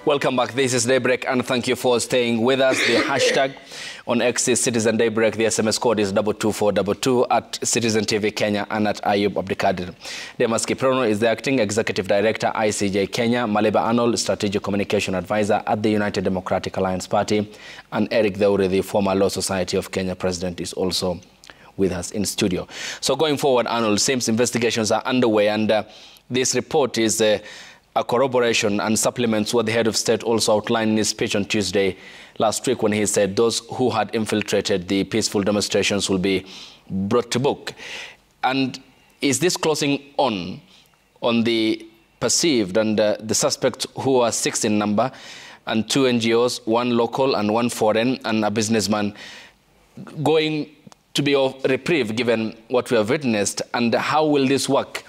Welcome back. This is Daybreak, and thank you for staying with us. The hashtag on X is Citizen Daybreak. The SMS code is 22422 at Citizen TV Kenya and at Ayub Abdikadir. Demas Kiprono is the Acting Executive Director, ICJ Kenya. Maleba Arnold, Strategic Communication Advisor at the United Democratic Alliance Party. And Eric Deure, the former Law Society of Kenya President, is also with us in studio. So going forward, Arnold, SIMS investigations are underway, and this report is a corroboration and supplements what the head of state also outlined in his speech on Tuesday last week when he said those who had infiltrated the peaceful demonstrations will be brought to book. And is this closing on the perceived and the suspects who are 6 in number, and 2 NGOs, 1 local and 1 foreign, and a businessman, going to be of reprieve given what we have witnessed? And how will this work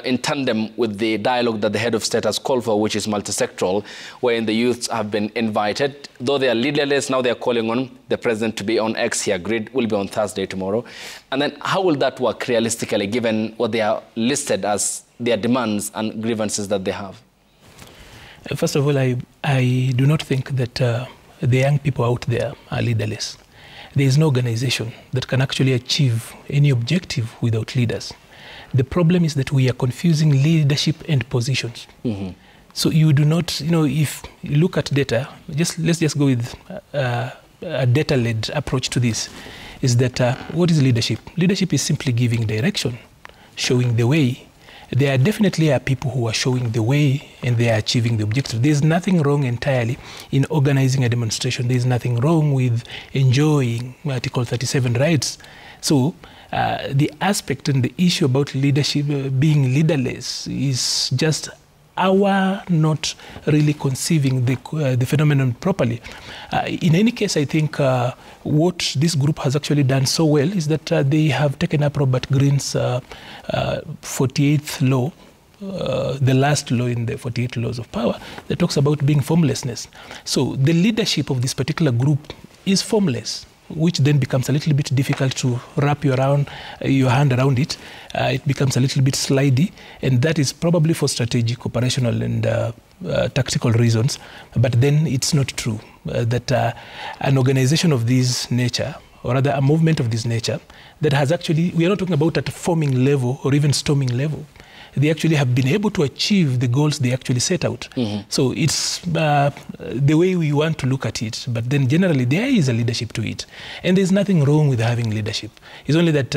in tandem with the dialogue that the head of state has called for, which is multisectoral, wherein the youths have been invited? Though they are leaderless, now they are calling on the president to be on X. He agreed, will be on Thursday tomorrow. And then how will that work realistically, given what they are listed as their demands and grievances that they have? First of all, I do not think that the young people out there are leaderless. There is no organization that can actually achieve any objective without leaders. The problem is that we are confusing leadership and positions. Mm-hmm. So you do not, if you look at data, let's just go with a data-led approach to this, is that what is leadership? Leadership is simply giving direction, showing the way. There are definitely people who are showing the way and they are achieving the objective. There's nothing wrong entirely in organizing a demonstration. There's nothing wrong with enjoying Article 37 rights. So the aspect and the issue about leadership being leaderless is just our not really conceiving the phenomenon properly. In any case, I think what this group has actually done so well is that they have taken up Robert Greene's 48th law, the last law in the 48 laws of power, that talks about being formlessness. So the leadership of this particular group is formless, which then becomes a little bit difficult to wrap your hand around it. It becomes a little bit slidey, and that is probably for strategic, operational, and tactical reasons. But then it's not true that an organization of this nature, or rather a movement of this nature, that has actually, we are not talking about at a forming level or even storming level. They actually have been able to achieve the goals they actually set out. Mm-hmm. So it's the way we want to look at it. But then generally there is a leadership to it. And there's nothing wrong with having leadership. It's only that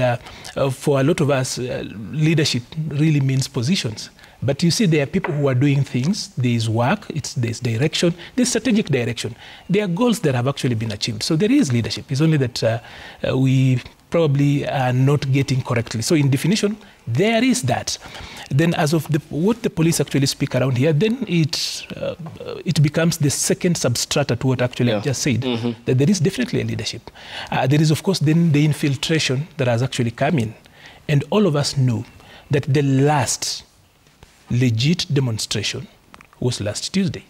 for a lot of us, leadership really means positions. But you see, there are people who are doing things. There is work, there's direction, there's strategic direction. There are goals that have actually been achieved. So there is leadership. It's only that we probably are not getting correctly. So in definition, there is that. Then as of what the police actually speak around here, then it becomes the second substrata to what actually I just said, that there is definitely a leadership. There is, of course, then the infiltration that has actually come in. And all of us know that the last legit demonstration was last Tuesday.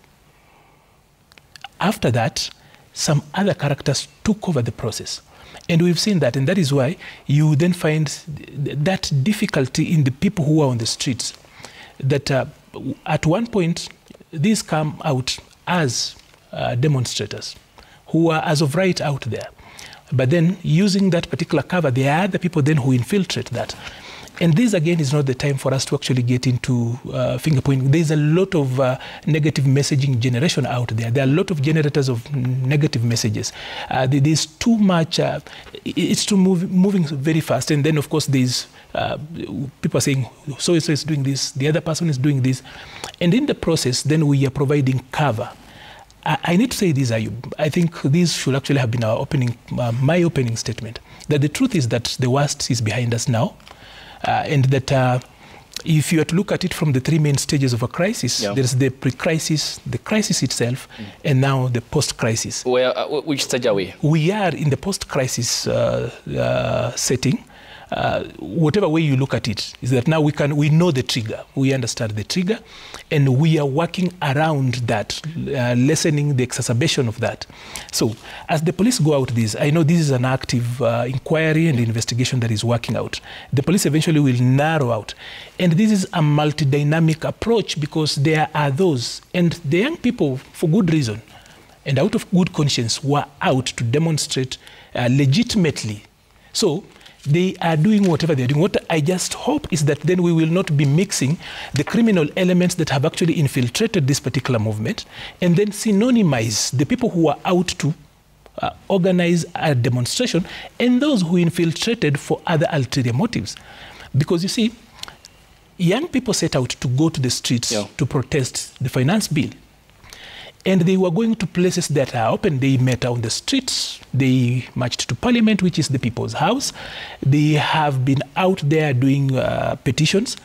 After that, some other characters took over the process. And we've seen that, and that is why you then find that difficulty in the people who are on the streets, that at one point, these come out as demonstrators who are as of right out there. But then using that particular cover, there are other people then who infiltrate that. And this, again, is not the time for us to actually get into finger pointing. There's a lot of negative messaging generation out there. There are a lot of generators of negative messages. There's too much, it's too moving very fast. And then, of course, there's people are saying, so-and-so is doing this, the other person is doing this. And in the process, then we are providing cover. I need to say this, Ayub. I think this should actually have been our opening, my opening statement, that the truth is that the worst is behind us now. And that if you were to look at it from the 3 main stages of a crisis, there's the pre-crisis, the crisis itself, and now the post-crisis. Which stage are we? We are in the post-crisis setting. whatever way you look at it, is that now we know the trigger, we understand the trigger, and we are working around that, lessening the exacerbation of that. So as the police go out this, I know this is an active inquiry and investigation that is working out. The police eventually will narrow out. And this is a multi-dynamic approach because there are those, and the young people, for good reason, and out of good conscience, were out to demonstrate legitimately. So they are doing whatever they're doing. What I just hope is that then we will not be mixing the criminal elements that have actually infiltrated this particular movement and then synonymize the people who are out to organize a demonstration and those who infiltrated for other ulterior motives. Because you see, young people set out to go to the streets to protest the finance bill. And they were going to places that are open. They met on the streets. They marched to Parliament, which is the People's House. They have been out there doing petitions.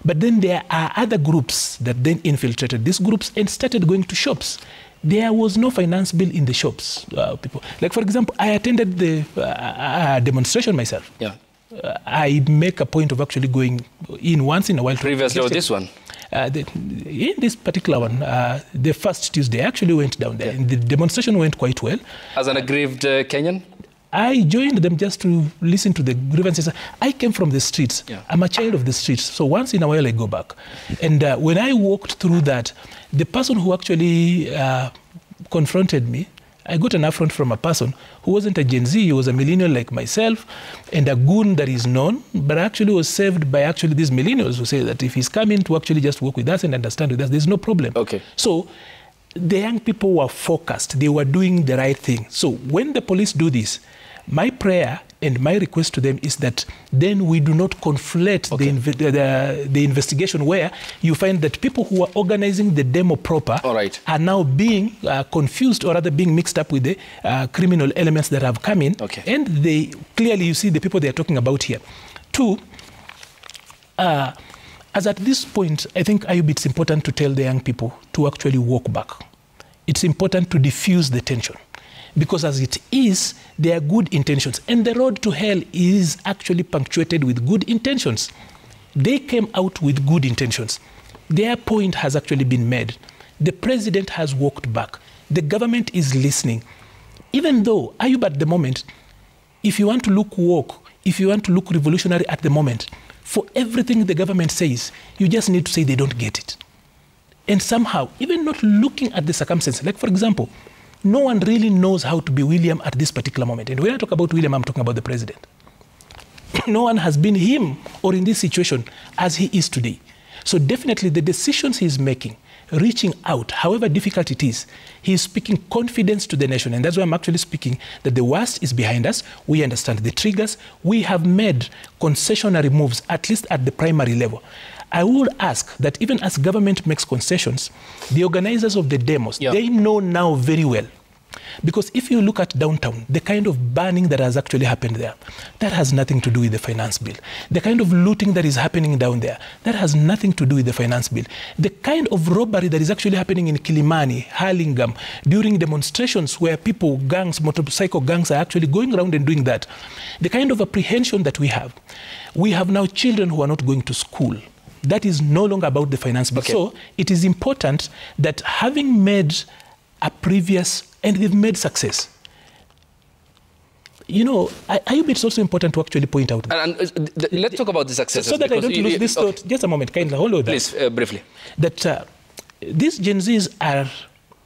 But then there are other groups that then infiltrated these groups and started going to shops. There was no finance bill in the shops. People, like, for example, I attended the demonstration myself. Yeah. I make a point of actually going in once in a while. Previously, or this one? In this particular one, the first Tuesday, I actually went down there, and the demonstration went quite well. As an aggrieved Kenyan? I joined them just to listen to the grievances. I came from the streets. Yeah. I'm a child of the streets. So once in a while, I go back. And when I walked through that, the person who actually confronted me, I got an affront from a person who wasn't a Gen Z, he was a millennial like myself, and a goon that is known, but actually was saved by actually these millennials who say that if he's coming to actually just work with us and understand with us, there's no problem. Okay. So the young people were focused. They were doing the right thing. So when the police do this, my prayer and my request to them is that then we do not conflate the investigation where you find that people who are organizing the demo proper are now being confused or rather being mixed up with the criminal elements that have come in. Okay. And they clearly, you see the people they're talking about here. Two, as at this point, I think, Ayub, it's important to tell the young people to actually walk back. It's important to diffuse the tension. Because as it is, there are good intentions. And the road to hell is actually punctuated with good intentions. They came out with good intentions. Their point has actually been made. The president has walked back. The government is listening. Even though, Ayub, at the moment, if you want to look woke, if you want to look revolutionary at the moment, for everything the government says, you just need to say they don't get it. And somehow, even not looking at the circumstances, like for example, no one really knows how to be William at this particular moment. And when I talk about William, I'm talking about the president. No one has been him or in this situation as he is today. So definitely the decisions he's making, reaching out, however difficult it is, he's speaking confidence to the nation. And that's why I'm actually speaking that the worst is behind us. We understand the triggers. We have made concessionary moves, at least at the primary level. I would ask that even as government makes concessions, the organizers of the demos, they know now very well. Because if you look at downtown, the kind of burning that has actually happened there, that has nothing to do with the finance bill. The kind of looting that is happening down there, that has nothing to do with the finance bill. The kind of robbery that is actually happening in Kilimani, Hurlingham, during demonstrations where people, gangs, motorcycle gangs are actually going around and doing that. The kind of apprehension that we have now children who are not going to school. That is no longer about the finance bill. Okay. So it is important that having made a previous, and they've made success, you know, it's also important to actually point out. Let's talk about the success. So that I don't lose this thought. Just a moment, kindly hold on. Please, briefly. That these Gen Zs are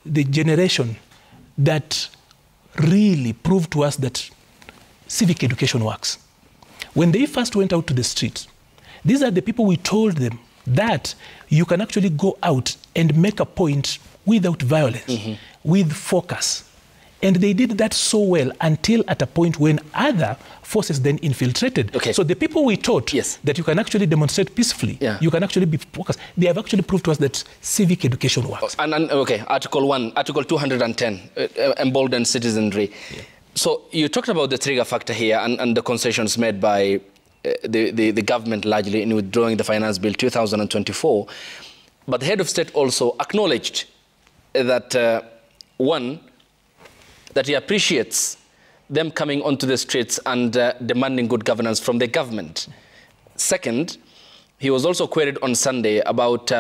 the generation that really proved to us that civic education works. When they first went out to the streets, these are the people we told them that you can actually go out and make a point without violence, with focus. And they did that so well until at a point when other forces then infiltrated. Okay. So the people we taught that you can actually demonstrate peacefully, you can actually be focused, they have actually proved to us that civic education works. Okay, Article 1, Article 210, emboldened citizenry. Yeah. So you talked about the trigger factor here and the concessions made by the government largely in withdrawing the finance bill 2024. But the head of state also acknowledged that, one, that he appreciates them coming onto the streets and demanding good governance from the government. Second, he was also queried on Sunday about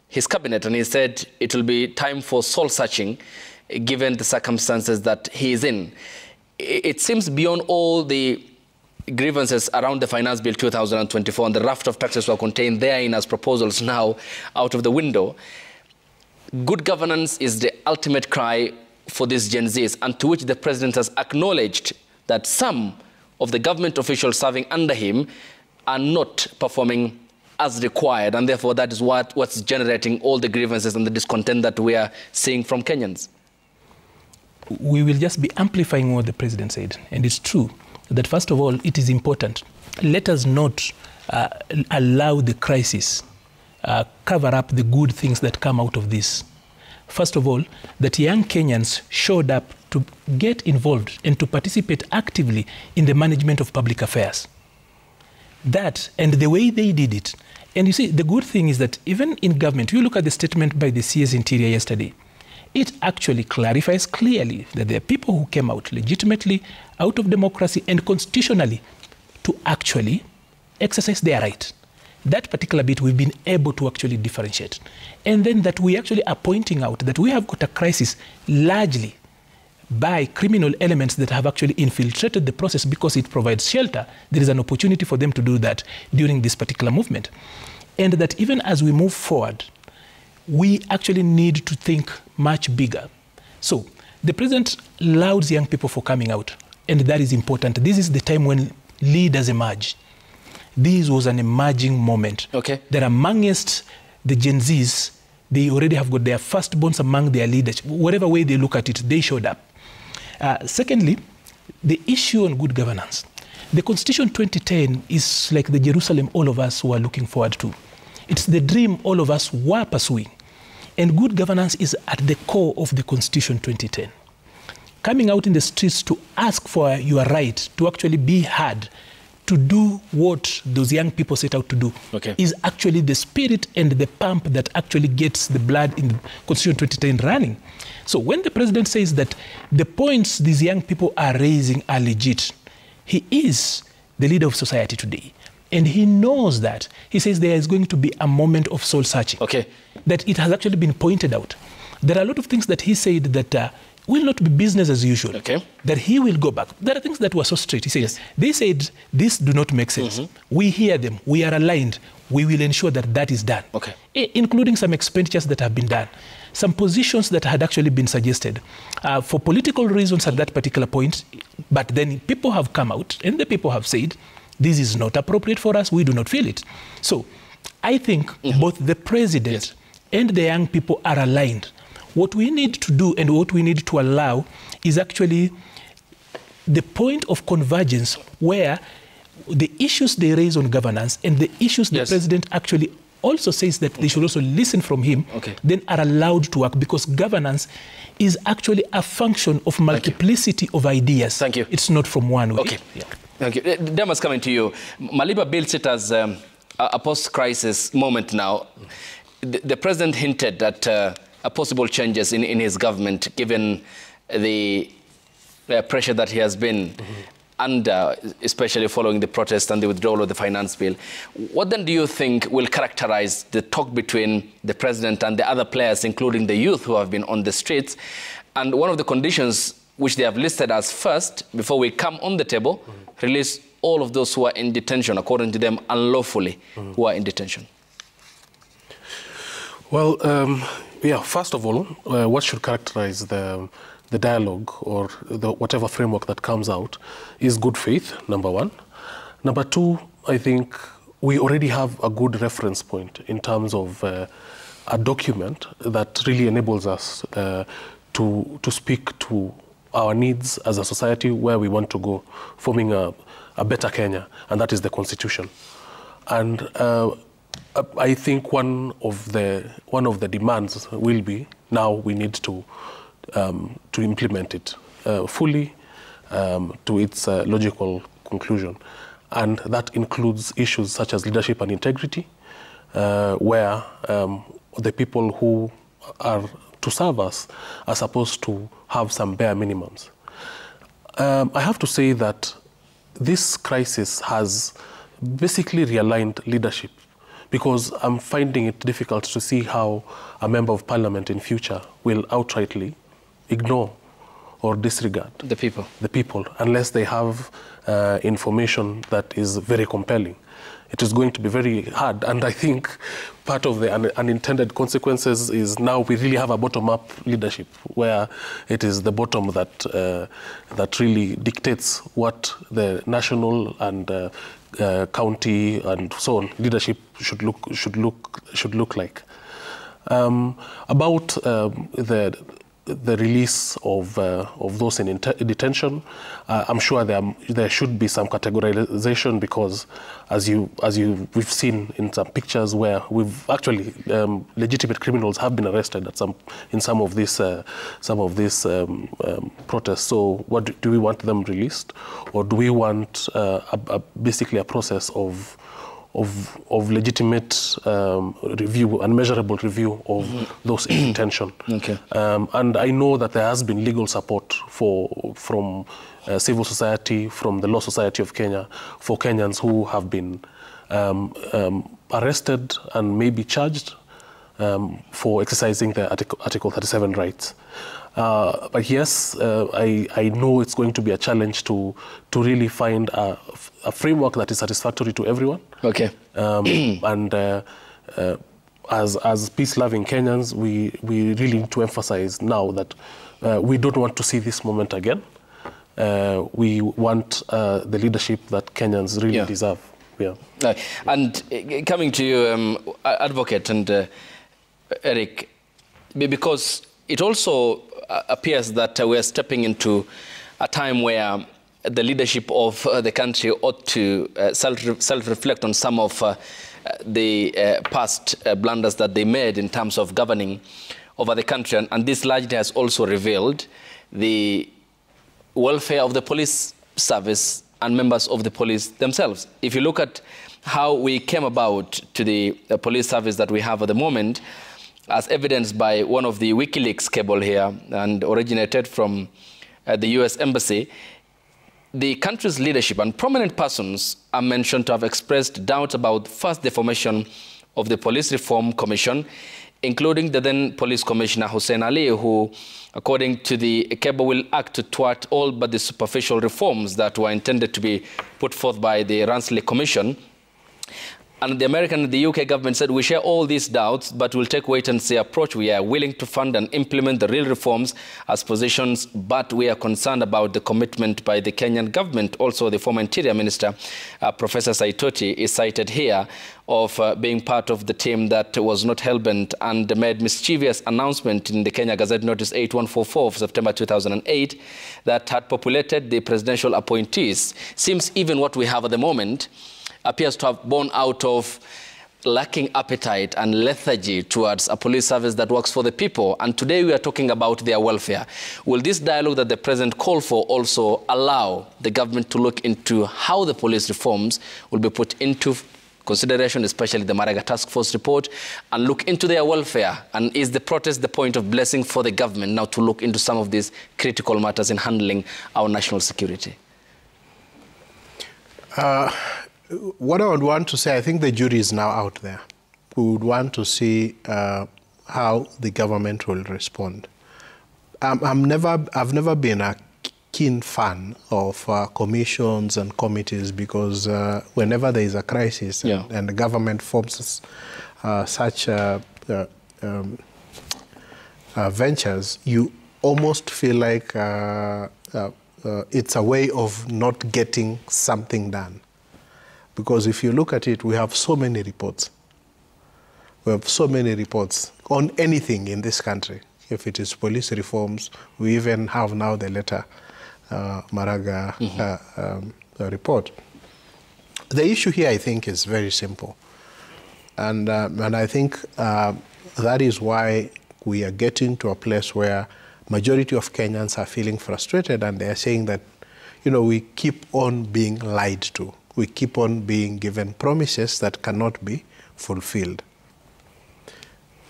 his cabinet, and he said it will be time for soul searching given the circumstances that he is in. It seems beyond all the grievances around the Finance Bill 2024 and the raft of taxes were contained therein as proposals now out of the window. Good governance is the ultimate cry for these Gen Zs, and to which the president has acknowledged that some of the government officials serving under him are not performing as required, and therefore that is what's generating all the grievances and the discontent that we are seeing from Kenyans. We will just be amplifying what the president said, and it's true that, first of all, it is important. Let us not allow the crisis cover up the good things that come out of this. First of all, that young Kenyans showed up to get involved and to participate actively in the management of public affairs. That, and the way they did it. And you see, the good thing is that even in government, you look at the statement by the CS Interior yesterday, it actually clarifies clearly that there are people who came out legitimately, out of democracy and constitutionally to actually exercise their right. That particular bit we've been able to actually differentiate. And then that we actually are pointing out that we have got a crisis largely by criminal elements that have actually infiltrated the process because it provides shelter. There is an opportunity for them to do that during this particular movement. And that even as we move forward, we actually need to think much bigger. So the president lauds young people for coming out, and that is important. This is the time when leaders emerge. This was an emerging moment. Okay. That amongst the Gen Zs, they already have got their firstborns among their leaders. Whatever way they look at it, they showed up. Secondly, the issue on good governance. The Constitution 2010 is like the Jerusalem all of us were looking forward to. It's the dream all of us were pursuing. And good governance is at the core of the Constitution 2010. Coming out in the streets to ask for your right to actually be heard, to do what those young people set out to do, is actually the spirit and the pump that actually gets the blood in the Constitution 2010 running. So when the president says that the points these young people are raising are legit, he is the leader of society today. And he knows that. He says there is going to be a moment of soul searching. That it has actually been pointed out. There are a lot of things that he said that will not be business as usual. That he will go back. There are things that were so straight. He says, they said, this do not make sense. We hear them. We are aligned. We will ensure that that is done. Including some expenditures that have been done. Some positions that had actually been suggested for political reasons at that particular point. But then people have come out and the people have said, this is not appropriate for us. We do not feel it. So I think both the president and the young people are aligned. What we need to do and what we need to allow is actually the point of convergence where the issues they raise on governance and the issues the president actually also says that they should also listen from him, then are allowed to work, because governance is actually a function of multiplicity of ideas. Thank you. It's not from one way. Thank you. Damas, coming to you. Maliba builds it as a post-crisis moment now. The president hinted at possible changes in his government, given the pressure that he has been under, especially following the protest and the withdrawal of the finance bill. What then do you think will characterize the talk between the president and the other players, including the youth who have been on the streets? And one of the conditions which they have listed as first, before we come on the table, release all of those who are in detention, according to them, unlawfully, who are in detention. Well, first of all, what should characterize the dialogue or whatever framework that comes out is good faith, number one. Number two, I think we already have a good reference point in terms of a document that really enables us to speak to our needs as a society, where we want to go, forming a better Kenya, and that is the Constitution. And I think one of the demands will be, now we need to implement it fully to its logical conclusion. And that includes issues such as leadership and integrity, where the people who are to serve us are supposed to have some bare minimums. I have to say that this crisis has basically realigned leadership, because I'm finding it difficult to see how a member of parliament in future will outrightly ignore or disregard the people, unless they have information that is very compelling. It is going to be very hard, and I think part of the unintended consequences is now we really have a bottom-up leadership, where it is the bottom that really dictates what the national and county and so on leadership should look like. About the release of those in detention, I'm sure there should be some categorization, because as we've seen in some pictures where we've actually legitimate criminals have been arrested in some of these protests. So what do we want them released, or do we want basically a process of legitimate review and measurable review of those in detention? Okay. And I know that there has been legal support from civil society, from the Law Society of Kenya, for Kenyans who have been arrested and maybe charged for exercising their Article 37 rights. But yes, I know it's going to be a challenge to really find a framework that is satisfactory to everyone. Okay. And as peace-loving Kenyans, we really need to emphasize now that we don't want to see this moment again. We want the leadership that Kenyans really deserve. Yeah. And coming to you, Advocate and Eric, because it also appears that we are stepping into a time where the leadership of the country ought to self-reflect on some of the past blunders that they made in terms of governing over the country. And this largely has also revealed the welfare of the police service and members of the police themselves. If you look at how we came about to the police service that we have at the moment, as evidenced by one of the WikiLeaks cable here and originated from the US Embassy, the country's leadership and prominent persons are mentioned to have expressed doubt about first the formation of the Police Reform Commission, including the then Police Commissioner Hussein Ali, who, according to the cable, will act to thwart all but the superficial reforms that were intended to be put forth by the Ransley Commission. And the American and the UK government said, we share all these doubts, but we'll take wait-and-see approach. We are willing to fund and implement the real reforms as positions, but we are concerned about the commitment by the Kenyan government. Also, the former Interior Minister, Professor Saitoti, is cited here of being part of the team that was not hell-bent and made mischievous announcement in the Kenya Gazette Notice 8144 of September 2008 that had populated the presidential appointees. Seems even what we have at the moment appears to have borne out of lacking appetite and lethargy towards a police service that works for the people. And today we are talking about their welfare. Will this dialogue that the president called for also allow the government to look into how the police reforms will be put into consideration, especially the Maraga Task Force report, and look into their welfare? And is the protest the point of blessing for the government now to look into some of these critical matters in handling our national security? What I would want to say, I think the jury is now out there. We would want to see how the government will respond. I've never been a keen fan of commissions and committees, because whenever there is a crisis and the government forms such ventures, you almost feel like it's a way of not getting something done. Because if you look at it, we have so many reports. We have so many reports on anything in this country. If it is police reforms, we even have now the letter Maraga report. The issue here, I think, is very simple. And I think that is why we are getting to a place where majority of Kenyans are feeling frustrated, and they are saying that, you know, we keep on being lied to. We keep on being given promises that cannot be fulfilled.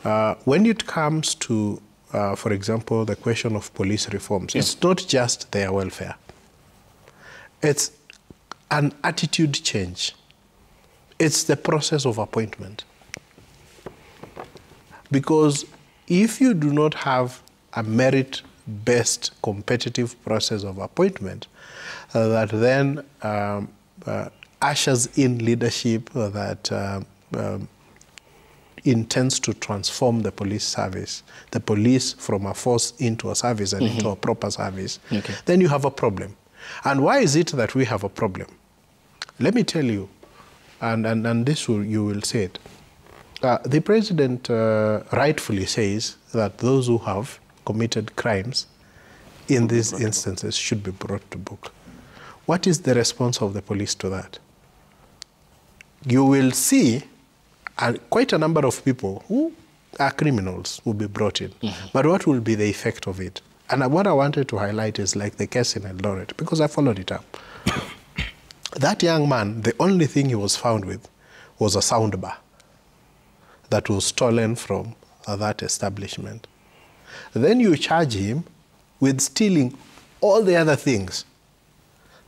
When it comes to, for example, the question of police reforms, it's not just their welfare. It's an attitude change. It's the process of appointment. Because if you do not have a merit-based competitive process of appointment that then ushers in leadership that intends to transform the police service, the police from a force into a service and into a proper service, then you have a problem. And why is it that we have a problem? Let me tell you, and this you will say it. The president rightfully says that those who have committed crimes in these instances should be brought to book. What is the response of the police to that? You will see quite a number of people who are criminals will be brought in. But what will be the effect of it? And what I wanted to highlight is like the case in Eldoret, because I followed it up. That young man, the only thing he was found with was a sound bar that was stolen from that establishment. Then you charge him with stealing all the other things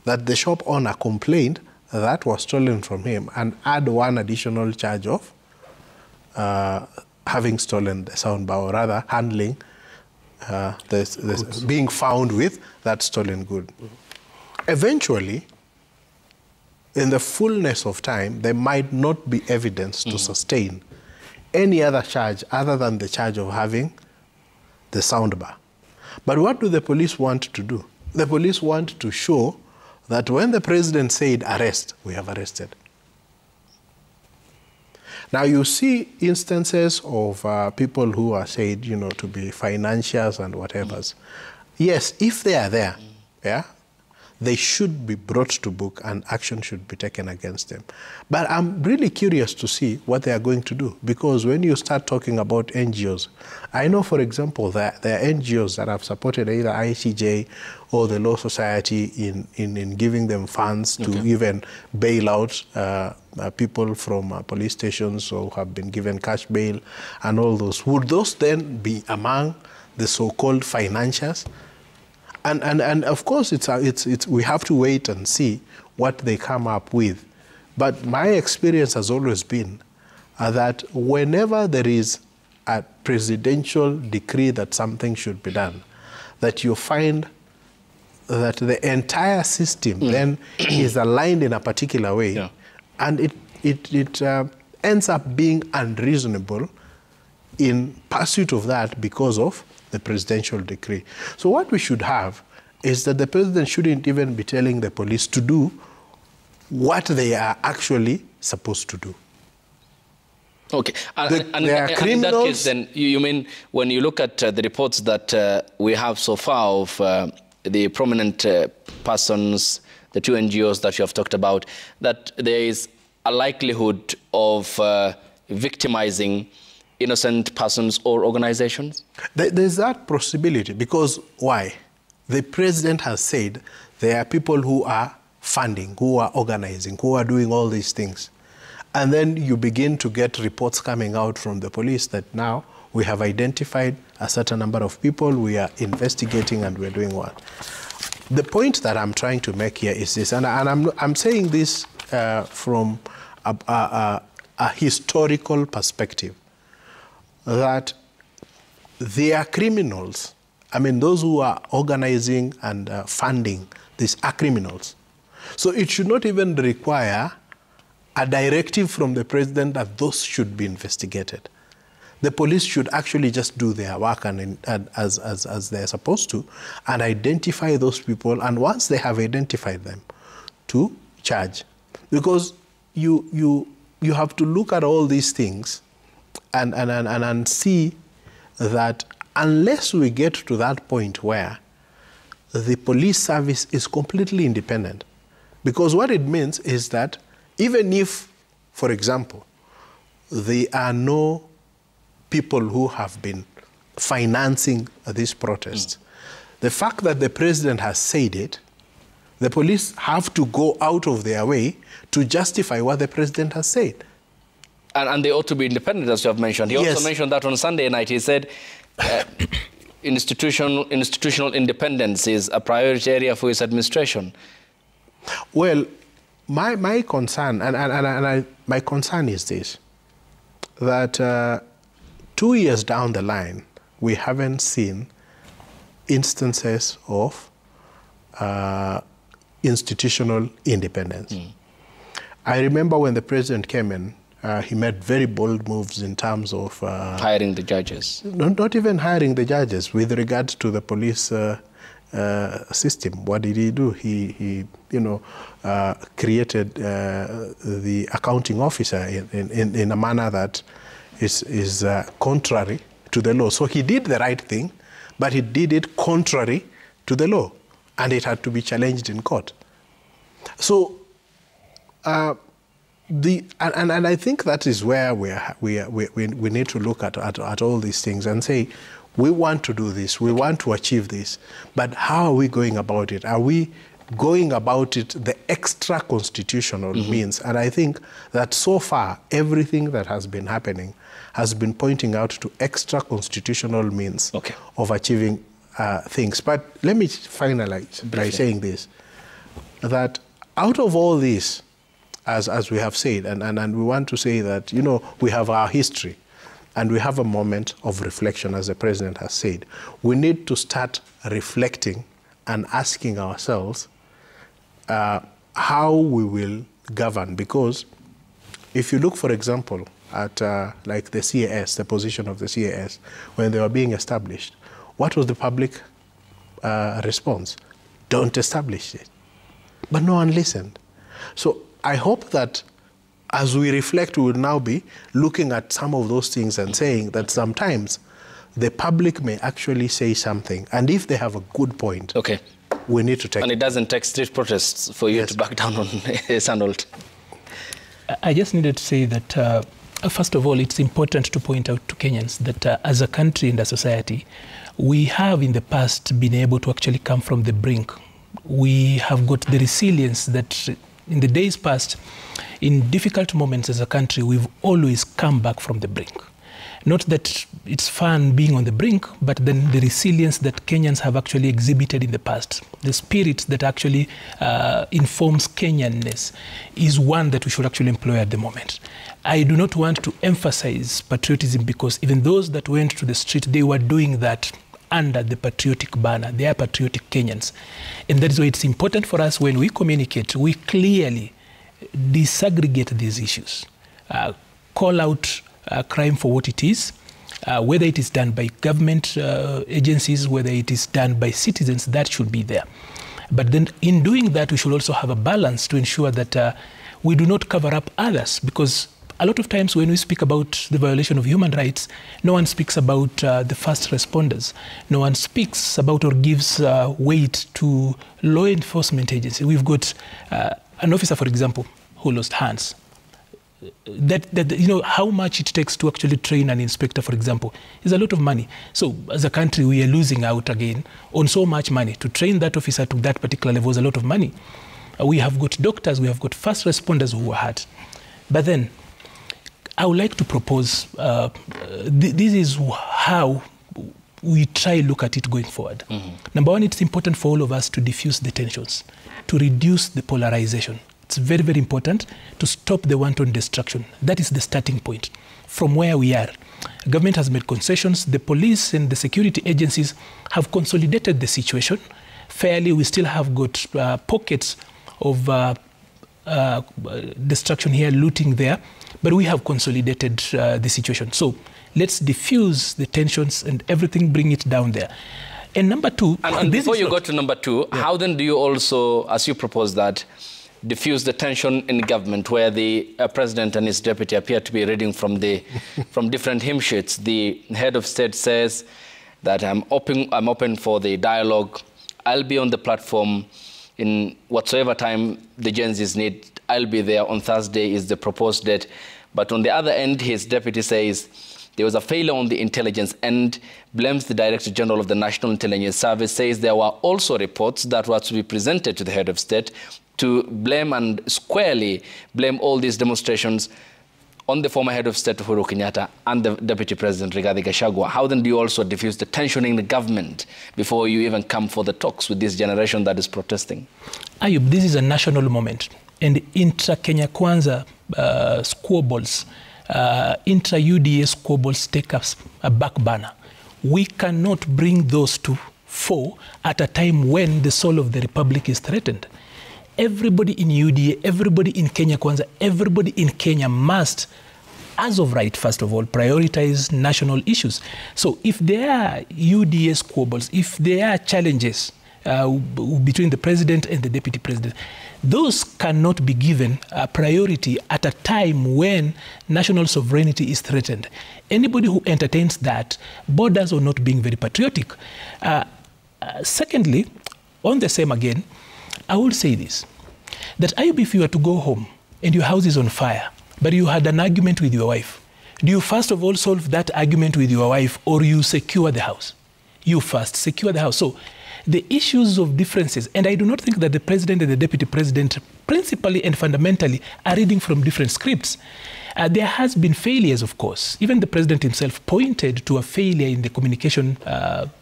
that the shop owner complained that was stolen from him, and add one additional charge of having stolen the sound bar, or rather handling being found with that stolen good. Eventually, in the fullness of time, there might not be evidence to sustain any other charge other than the charge of having the sound bar. But what do the police want to do? The police want to show that when the president said arrest, we have arrested. Now you see instances of people who are said, you know, to be financiers and whatevers. Yes, if they are there, yeah, they should be brought to book and action should be taken against them. But I'm really curious to see what they are going to do, because when you start talking about NGOs, I know, for example, that there are NGOs that have supported either ICJ or the Law Society in giving them funds to even bail out people from police stations who have been given cash bail and all those. Would those then be among the so-called financiers? And of course, we have to wait and see what they come up with. But my experience has always been that whenever there is a presidential decree that something should be done, that you find that the entire system then is aligned in a particular way, and it ends up being unreasonable in pursuit of that because of the presidential decree. So what we should have is that the president shouldn't even be telling the police to do what they are actually supposed to do. Okay, and in that case then, you mean when you look at the reports that we have so far of the prominent persons, the two NGOs that you have talked about, that there is a likelihood of victimizing innocent persons or organizations? There's that possibility, because why? The president has said there are people who are funding, who are organizing, who are doing all these things. And then you begin to get reports coming out from the police that now we have identified a certain number of people, we are investigating, and we're doing what? The point that I'm trying to make here is this, and I'm saying this from a historical perspective, that they are criminals. I mean, those who are organizing and funding these are criminals. So it should not even require a directive from the president that those should be investigated. The police should actually just do their work and as they're supposed to, and identify those people, and once they have identified them, to charge. Because you have to look at all these things and see that unless we get to that point where the police service is completely independent, because what it means is that even if, for example, there are no people who have been financing these protests, the fact that the president has said it, the police have to go out of their way to justify what the president has said. And they ought to be independent, as you have mentioned. He also mentioned that on Sunday night. He said institutional independence is a priority area for his administration. Well, my concern, my concern is this, that 2 years down the line, we haven't seen instances of institutional independence. I remember when the president came in, he made very bold moves in terms of hiring the judges. Not even hiring the judges. With regard to the police system, what did he do? He created the accounting officer in a manner that is contrary to the law. So he did the right thing, but he did it contrary to the law, and it had to be challenged in court. So, and I think that is where we need to look at all these things and say, we want to do this, we want to achieve this, but how are we going about it? Are we going about it the extra constitutional means? And I think that so far, everything that has been happening has been pointing out to extra constitutional means of achieving things. But let me finalize by saying this, that out of all this, as we have said, and we want to say that, we have our history and we have a moment of reflection, as the president has said. We need to start reflecting and asking ourselves how we will govern. Because if you look, for example, at like the CAS, the position of the CAS, when they were being established, what was the public response? Don't establish it. But no one listened. So I hope that as we reflect, we will now be looking at some of those things and saying that sometimes the public may actually say something, and if they have a good point, we need to take it. And it doesn't take street protests for you to back down on Sandholt. I just needed to say that, first of all, it's important to point out to Kenyans that as a country and a society, we have in the past been able to actually come from the brink. We have got the resilience that in the days past, in difficult moments as a country, we've always come back from the brink. Not that it's fun being on the brink, but then the resilience that Kenyans have actually exhibited in the past, the spirit that actually informs Kenyanness, is one that we should actually employ at the moment. I do not want to emphasize patriotism, because even those that went to the street, they were doing that under the patriotic banner. They are patriotic Kenyans. And that is why it's important for us, when we communicate, we clearly disaggregate these issues, call out crime for what it is, whether it is done by government agencies, whether it is done by citizens, that should be there. But then in doing that, we should also have a balance to ensure that we do not cover up others, because a lot of times when we speak about the violation of human rights, no one speaks about the first responders. No one speaks about or gives weight to law enforcement agencies. We've got an officer, for example, who lost hands. How much it takes to actually train an inspector, for example, is a lot of money. So as a country, we are losing out again on so much money. To train that officer to that particular level is a lot of money. We have got doctors, we have got first responders who were hurt. But then, I would like to propose, this is how we try to look at it going forward. Number one, it's important for all of us to diffuse the tensions, to reduce the polarization. It's very, very important to stop the wanton destruction. That is the starting point. From where we are, government has made concessions. The police and the security agencies have consolidated the situation fairly. We still have got pockets of destruction here, looting there, but we have consolidated the situation. So let's diffuse the tensions and everything, bring it down there. And number two... And before you go to number two, how then do you also, as you propose that, diffuse the tension in government, where the president and his deputy appear to be reading from different hymn sheets? The head of state says that I'm open for the dialogue. I'll be on the platform in whatsoever time the Gen Zs need. I'll be there. On Thursday is the proposed date. But on the other end, his deputy says there was a failure on the intelligence end, blames the Director General of the National Intelligence Service, says there were also reports that were to be presented to the head of state to blame and squarely blame all these demonstrations on the former head of state Uhuru Kenyatta and the deputy president Rigathi Gachagua, how then do you also diffuse the tension in the government before you even come for the talks with this generation that is protesting? Ayub, this is a national moment, and intra-Kenya Kwanza squabbles, intra-UDA squabbles take us a back burner. We cannot bring those to fore at a time when the soul of the republic is threatened. Everybody in UDA, everybody in Kenya Kwanza, everybody in Kenya must, as of right, first of all, prioritize national issues. So if there are UDA squabbles, if there are challenges between the president and the deputy president, those cannot be given a priority at a time when national sovereignty is threatened. Anybody who entertains that borders on not being very patriotic. Secondly, on the same again, I will say this, that if you were to go home and your house is on fire, but you had an argument with your wife, do you first of all solve that argument with your wife, or you secure the house? You first secure the house. So the issues of differences, and I do not think that the president and the deputy president principally and fundamentally are reading from different scripts. There has been failures, of course. Even the president himself pointed to a failure in the communication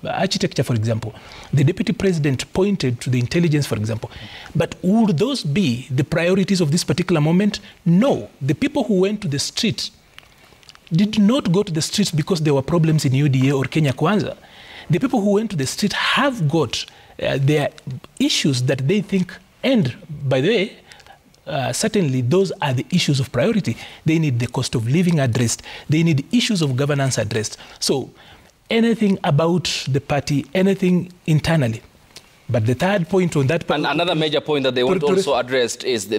architecture, for example. The deputy president pointed to the intelligence, for example. But would those be the priorities of this particular moment? No. The people who went to the street did not go to the streets because there were problems in UDA or Kenya Kwanza. The people who went to the street have got their issues that they think, and by the way, certainly those are the issues of priority. They need the cost of living addressed. They need issues of governance addressed. So anything about the party, anything internally. But the third point on that... And another major point that they want also addressed is,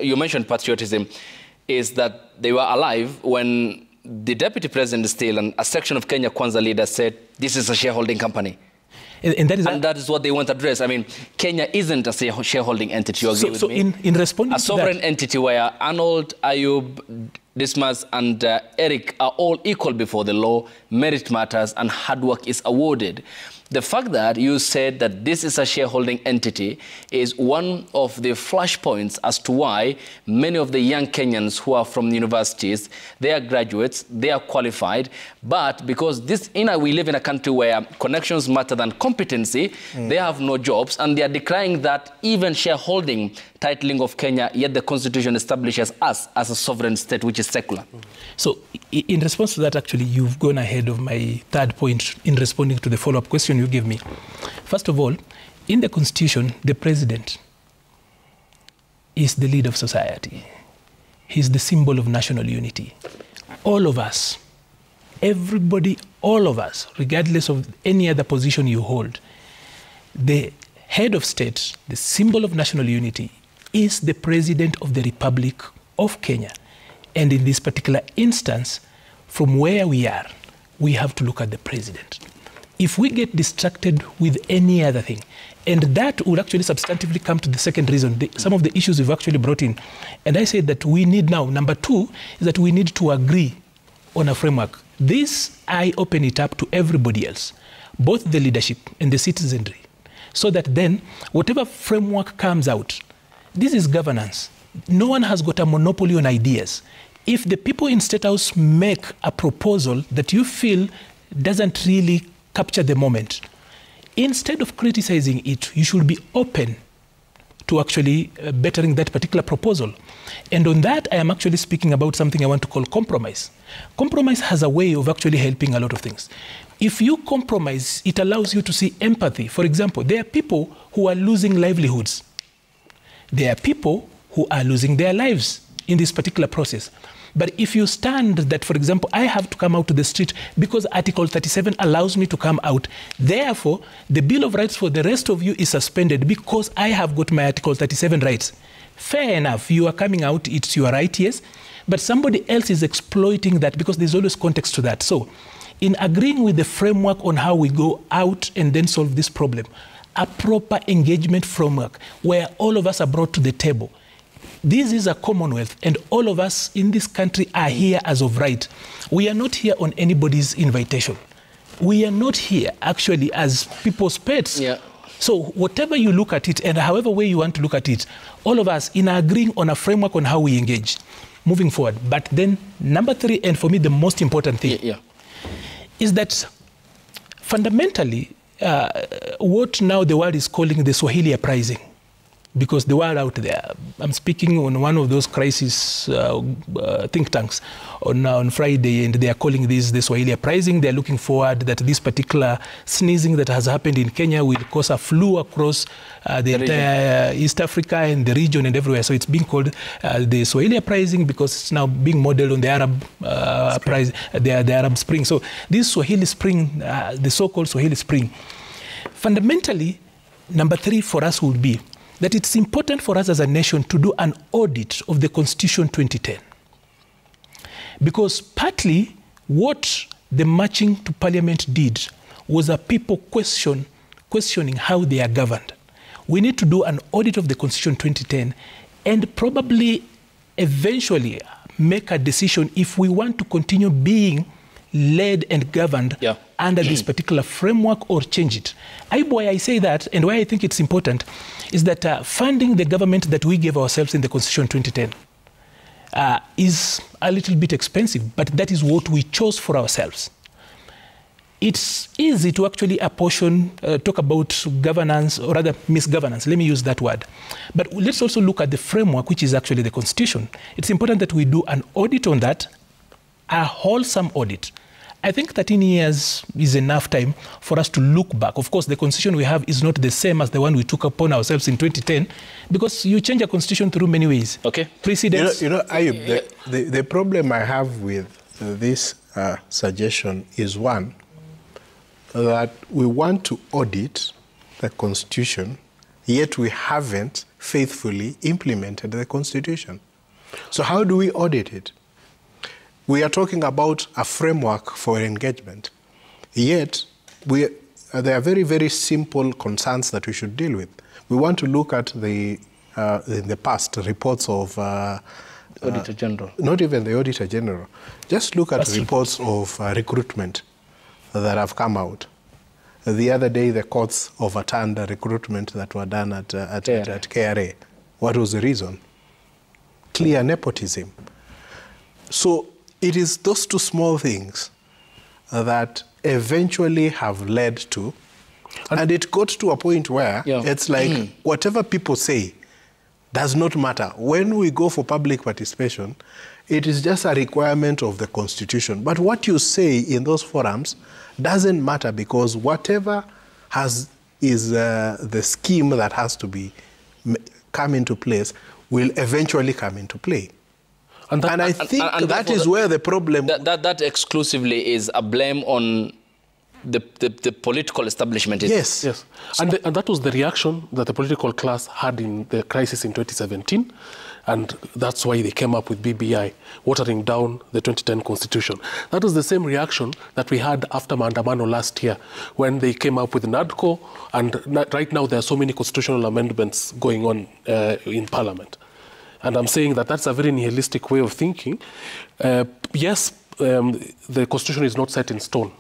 you mentioned patriotism, is that they were alive when the deputy president still, and a section of Kenya Kwanza leaders said, this is a shareholding company. And that is what they want to address. I mean, Kenya isn't a shareholding entity. You agree with me? In responding a sovereign entity where Arnold, Ayub, Dismas, and Eric are all equal before the law, merit matters, and hard work is awarded. The fact that you said that this is a shareholding entity is one of the flashpoints as to why many of the young Kenyans who are from universities, they are graduates, they are qualified, but because we live in a country where connections matter than competency, they have no jobs, and they are decrying that even shareholding titling of Kenya, yet the Constitution establishes us as a sovereign state, which is secular. So in response to that, actually, you've gone ahead of my third point in responding to the follow-up question you gave me. First of all, in the Constitution, the president is the leader of society. He's the symbol of national unity. All of us, everybody, all of us, regardless of any other position you hold, the head of state, the symbol of national unity, is the President of the Republic of Kenya. And in this particular instance, from where we are, we have to look at the president. If we get distracted with any other thing, and that would actually substantively come to the second reason, some of the issues we've actually brought in. And I said that we need now, number two, is that we need to agree on a framework. This, I open it up to everybody else, both the leadership and the citizenry, so that then whatever framework comes out, this is governance. No one has got a monopoly on ideas. If the people in State House make a proposal that you feel doesn't really capture the moment, instead of criticizing it, you should be open to actually bettering that particular proposal. And on that, I am actually speaking about something I want to call compromise. Compromise has a way of actually helping a lot of things. If you compromise, it allows you to see empathy. For example, there are people who are losing livelihoods. There are people who are losing their lives in this particular process. But if you stand that, for example, I have to come out to the street because Article 37 allows me to come out, therefore, the Bill of Rights for the rest of you is suspended because I have got my Article 37 rights. Fair enough, you are coming out, it's your right, yes, but somebody else is exploiting that because there's always context to that. So, in agreeing with the framework on how we go out and then solve this problem, a proper engagement framework where all of us are brought to the table. This is a commonwealth, and all of us in this country are here as of right. We are not here on anybody's invitation. We are not here actually as people's pets. Yeah. So whatever you look at it, and however way you want to look at it, all of us in agreeing on a framework on how we engage. moving forward. But then number 3, and for me the most important thing, is that fundamentally what now the world is calling the Swahili uprising, because the world out there, I'm speaking on one of those crisis think tanks on Friday, and they are calling this the Swahili uprising. They're looking forward that this particular sneezing that has happened in Kenya will cause a flu across the entire East Africa and the region and everywhere. So it's being called the Swahili uprising because it's now being modeled on the Arab uprising, the Arab Spring. So this Swahili Spring, the so-called Swahili Spring, fundamentally, number 3 for us would be that it's important for us as a nation to do an audit of the Constitution 2010. Because partly what the marching to Parliament did was a people questioning how they are governed. We need to do an audit of the Constitution 2010 and probably eventually make a decision if we want to continue being led and governed under this particular framework or change it. Why I say that and why I think it's important is that funding the government that we gave ourselves in the Constitution 2010 is a little bit expensive, but that is what we chose for ourselves. It's easy to actually apportion, talk about governance, or rather misgovernance, let me use that word. But let's also look at the framework, which is actually the Constitution. It's important that we do an audit on that, a wholesome audit. I think 13 years is enough time for us to look back. Of course, the constitution we have is not the same as the one we took upon ourselves in 2010, because you change a constitution through many ways. Okay. Precedents. Ayub, the problem I have with this suggestion is, one, that we want to audit the constitution, yet we haven't faithfully implemented the constitution. So how do we audit it? We are talking about a framework for engagement, yet there are very, very simple concerns that we should deal with. We want to look at in the past reports of Auditor General. Not even the Auditor General. Just look at reports of recruitment that have come out. The other day, the courts overturned the recruitment that were done at KRA. What was the reason? Clear nepotism. So it is those two small things that eventually have led to, and it got to a point where it's like whatever people say does not matter. When we go for public participation, it is just a requirement of the Constitution. But what you say in those forums doesn't matter, because whatever is the scheme that has to be come into place will eventually come into play. And I think that is where the problem... That exclusively is a blame on the political establishment. Yes. And that was the reaction that the political class had in the crisis in 2017. And that's why they came up with BBI, watering down the 2010 Constitution. That was the same reaction that we had after Maandamano last year, when they came up with NADCO, and right now there are so many constitutional amendments going on in Parliament. And I'm saying that that's a very nihilistic way of thinking. Yes, the Constitution is not set in stone,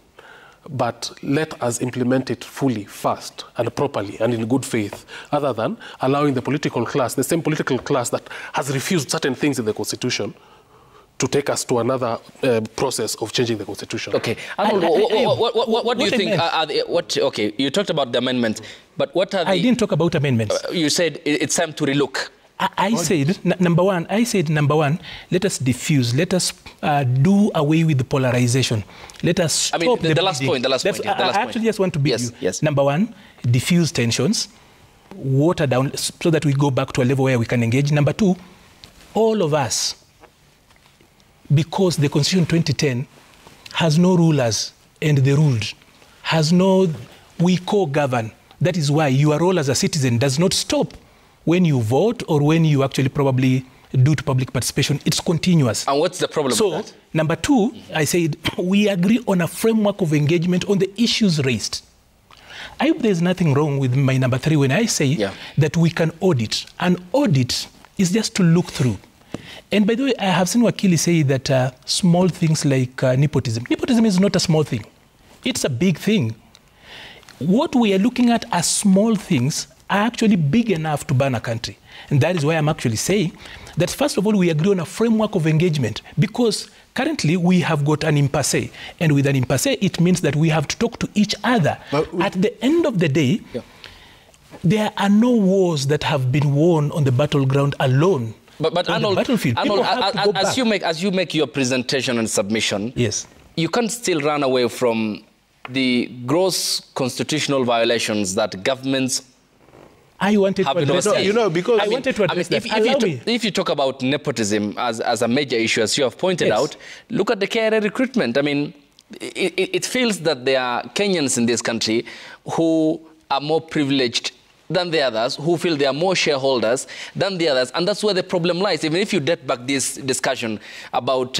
but let us implement it fully, fast, and properly, and in good faith, other than allowing the political class, the same political class that has refused certain things in the Constitution, to take us to another process of changing the Constitution. Okay. What do you think are the, okay, you talked about the amendments, but what are the... I didn't talk about amendments. You said it's time to relook. I said, number one, let us diffuse, let us do away with the polarization. Let us stop the last point. I actually just want to be number one, diffuse tensions, water down, so that we go back to a level where we can engage. Number two, all of us, because the Constitution 2010 has no rulers and the ruled, has no, we co-govern. That is why your role as a citizen does not stop when you vote or when you actually probably do to public participation. It's continuous. And what's the problem with that? Number two, I said, we agree on a framework of engagement on the issues raised. I hope there's nothing wrong with my number three when I say that we can audit. An audit is just to look through. And by the way, I have seen Wakili say that small things like nepotism. Nepotism is not a small thing. It's a big thing. What we are looking at are small things are actually big enough to burn a country. And that is why I'm actually saying that, first of all, we agree on a framework of engagement, because currently we have got an impasse. And with an impasse, it means that we have to talk to each other. At the end of the day, there are no wars that have been won on the battleground alone. But Arnold, as you make your presentation and submission, yes, you can't still run away from the gross constitutional violations that governments I wanted to address that. You know, because I wanted to address that. If you talk about nepotism as a major issue, as you have pointed out, look at the KRA recruitment. I mean, it feels that there are Kenyans in this country who are more privileged than the others, who feel they are more shareholders than the others. And that's where the problem lies. Even if you date back this discussion about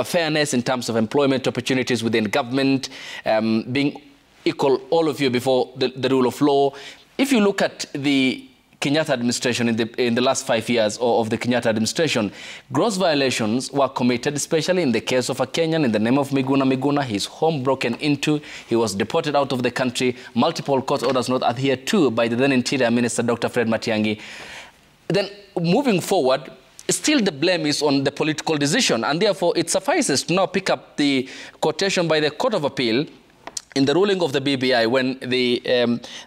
fairness in terms of employment opportunities within government, being equal, all of you, before the rule of law. If you look at the Kenyatta administration in the last 5 years of the Kenyatta administration, gross violations were committed, especially in the case of a Kenyan in the name of Miguna. His home broken into, he was deported out of the country, multiple court orders not adhered to by the then Interior Minister, Dr. Fred Matiang'i. Then moving forward, still the blame is on the political decision, and therefore it suffices to now pick up the quotation by the Court of Appeal in the ruling of the BBI, when the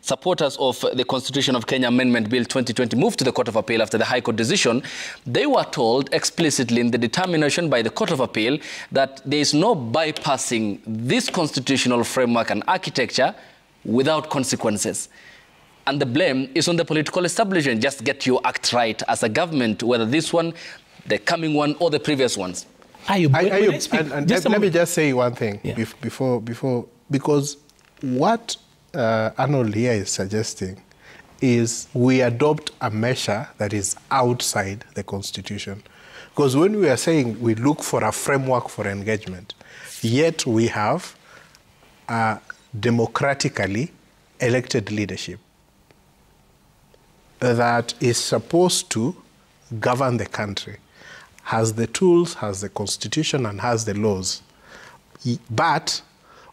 supporters of the Constitution of Kenya Amendment Bill 2020 moved to the Court of Appeal after the High Court decision, they were told explicitly in the determination by the Court of Appeal that there is no bypassing this constitutional framework and architecture without consequences. And the blame is on the political establishment. Just get your act right as a government, whether this one, the coming one, or the previous ones. Let me just say one thing before. Because what Arnold here is suggesting is we adopt a measure that is outside the Constitution. Because when we are saying we look for a framework for engagement, yet we have a democratically elected leadership that is supposed to govern the country, has the tools, has the Constitution, and has the laws. But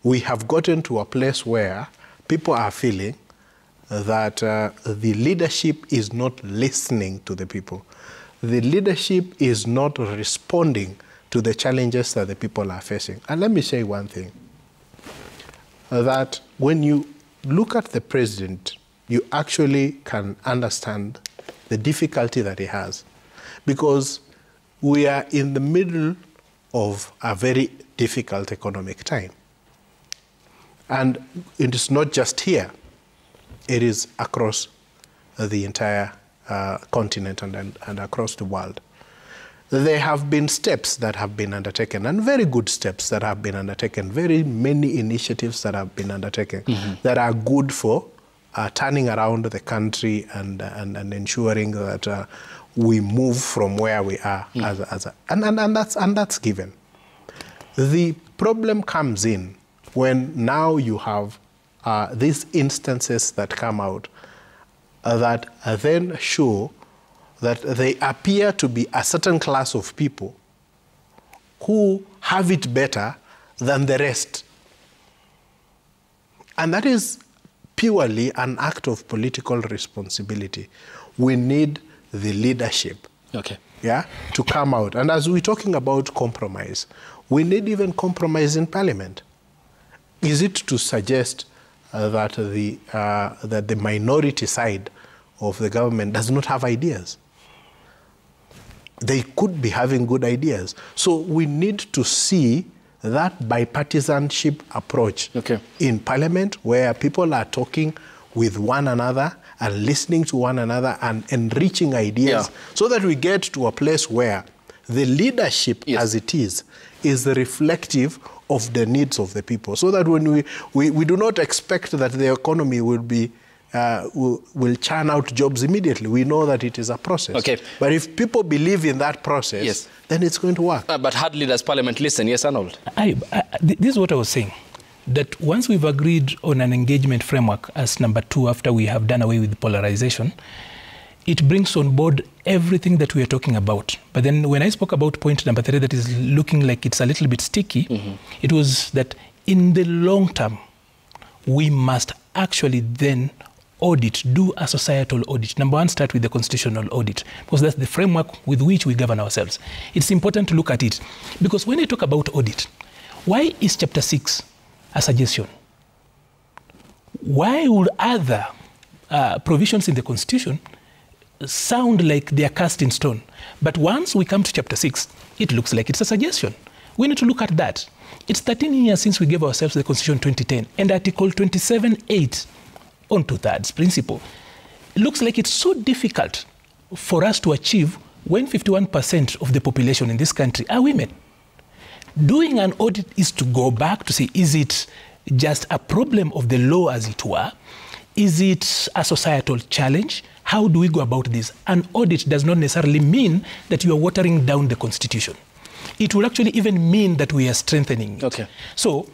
we have gotten to a place where people are feeling that the leadership is not listening to the people. The leadership is not responding to the challenges that the people are facing. And let me say one thing, that when you look at the president, you actually can understand the difficulty that he has, because we are in the middle of a very difficult economic time. And it is not just here, it is across the entire continent and across the world. There have been steps that have been undertaken, and very good steps that have been undertaken, very many initiatives that have been undertaken that are good for turning around the country and ensuring that we move from where we are and that's given. The problem comes in when now you have these instances that come out that then show that they appear to be a certain class of people who have it better than the rest. And that is purely an act of political responsibility. We need the leadership to come out. And as we're talking about compromise, we need even compromise in Parliament. Is it to suggest that the minority side of the government does not have ideas? They could be having good ideas. So we need to see that bipartisanship approach in Parliament, where people are talking with one another and listening to one another and enriching ideas, so that we get to a place where the leadership as it is reflective of the needs of the people, so that when we do not expect that the economy will be will churn out jobs immediately. We know that it is a process. But if people believe in that process, then it's going to work. But hardly does Parliament listen. Yes, Arnold? This is what I was saying, that once we've agreed on an engagement framework as number 2, after we have done away with polarization, it brings on board everything that we are talking about. But then when I spoke about point number 3, that is looking like it's a little bit sticky, it was that in the long term, we must actually then audit, do a societal audit. Number one, start with the constitutional audit, because that's the framework with which we govern ourselves. It's important to look at it, because when I talk about audit, why is Chapter 6 a suggestion? Why would other provisions in the Constitution sound like they are cast in stone? But once we come to Chapter 6, it looks like it's a suggestion. We need to look at that. It's 13 years since we gave ourselves the Constitution 2010, and Article 27.8 on 2/3 principle. It looks like it's so difficult for us to achieve when 51% of the population in this country are women. Doing an audit is to go back to say, is it just a problem of the law, as it were? Is it a societal challenge? How do we go about this? An audit does not necessarily mean that you are watering down the Constitution. It will actually even mean that we are strengthening it. Okay. So,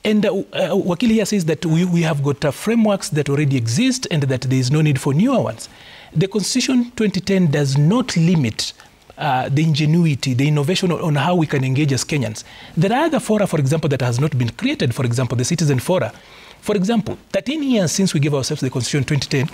and Wakili here says that we have got frameworks that already exist and that there is no need for newer ones. The Constitution 2010 does not limit the ingenuity, the innovation on how we can engage as Kenyans. There are other fora, for example, that has not been created. For example, the Citizen Fora. For example, 13 years since we gave ourselves the Constitution 2010,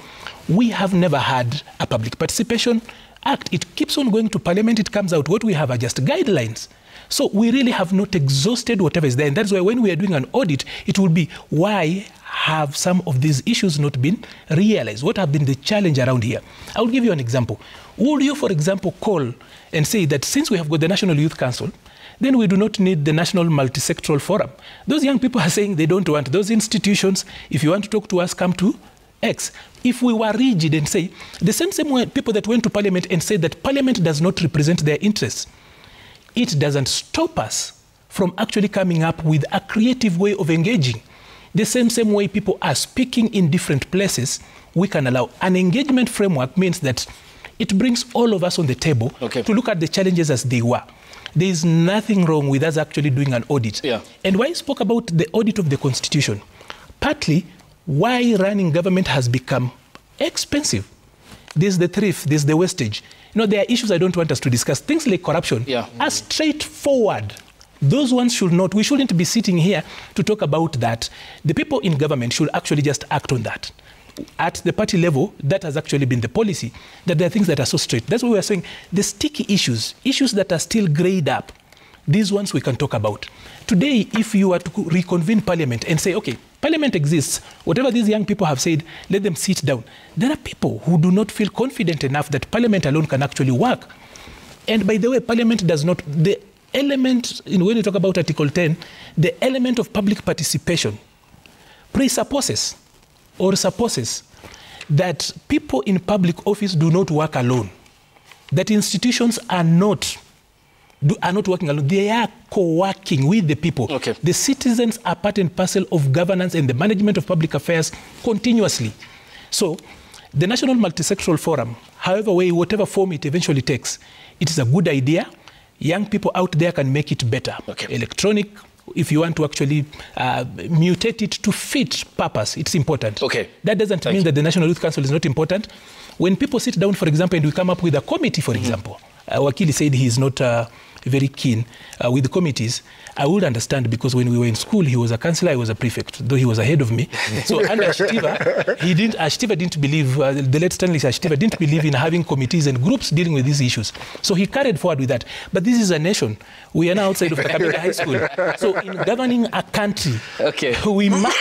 we have never had a Public Participation Act. It keeps on going to Parliament, it comes out. What we have are just guidelines. So we really have not exhausted whatever is there. And that's why when we are doing an audit, it will be, why have some of these issues not been realized? What have been the challenge around here? I will give you an example. Would you, for example, call and say that since we have got the National Youth Council, then we do not need the National Multisectoral Forum? Those young people are saying they don't want those institutions. If you want to talk to us, come to X. If we were rigid and say, the same way people that went to Parliament and said that Parliament does not represent their interests, it doesn't stop us from actually coming up with a creative way of engaging. The same way people are speaking in different places, we can allow. An engagement framework means that it brings all of us on the table to look at the challenges as they were. There is nothing wrong with us actually doing an audit. Yeah. And why I spoke about the audit of the Constitution, partly why running government has become expensive. There's the thrift, there's the wastage. You know, there are issues I don't want us to discuss. Things like corruption are straightforward. Those ones should not, we shouldn't be sitting here to talk about that. The people in government should actually just act on that. At the party level, that has actually been the policy, that there are things that are so straight. That's why we are saying the sticky issues, issues that are still grayed up, these ones we can talk about. Today, if you were to reconvene Parliament and say, okay, Parliament exists, whatever these young people have said, let them sit down. There are people who do not feel confident enough that Parliament alone can actually work. And by the way, Parliament does not, the element, when you talk about Article 10, the element of public participation presupposes or supposes that people in public office do not work alone, that institutions are not working alone. They are co-working with the people. Okay. The citizens are part and parcel of governance and the management of public affairs continuously. So the National Multisectoral Forum, however way, whatever form it eventually takes, it is a good idea. Young people out there can make it better. Okay. Electronic, if you want to actually mutate it to fit purpose, it's important. Okay. That doesn't mean that the National Youth Council is not important. When people sit down, for example, and we come up with a committee, for example, Wakili said he is not very keen with the committees. I would understand, because when we were in school, he was a councillor, I was a prefect, though he was ahead of me. So under Ashtiva didn't believe, the late Stanley Ashtiva didn't believe in having committees and groups dealing with these issues. So he carried forward with that. But this is a nation. We are now outside of Kakamega High School. So in governing a country, we must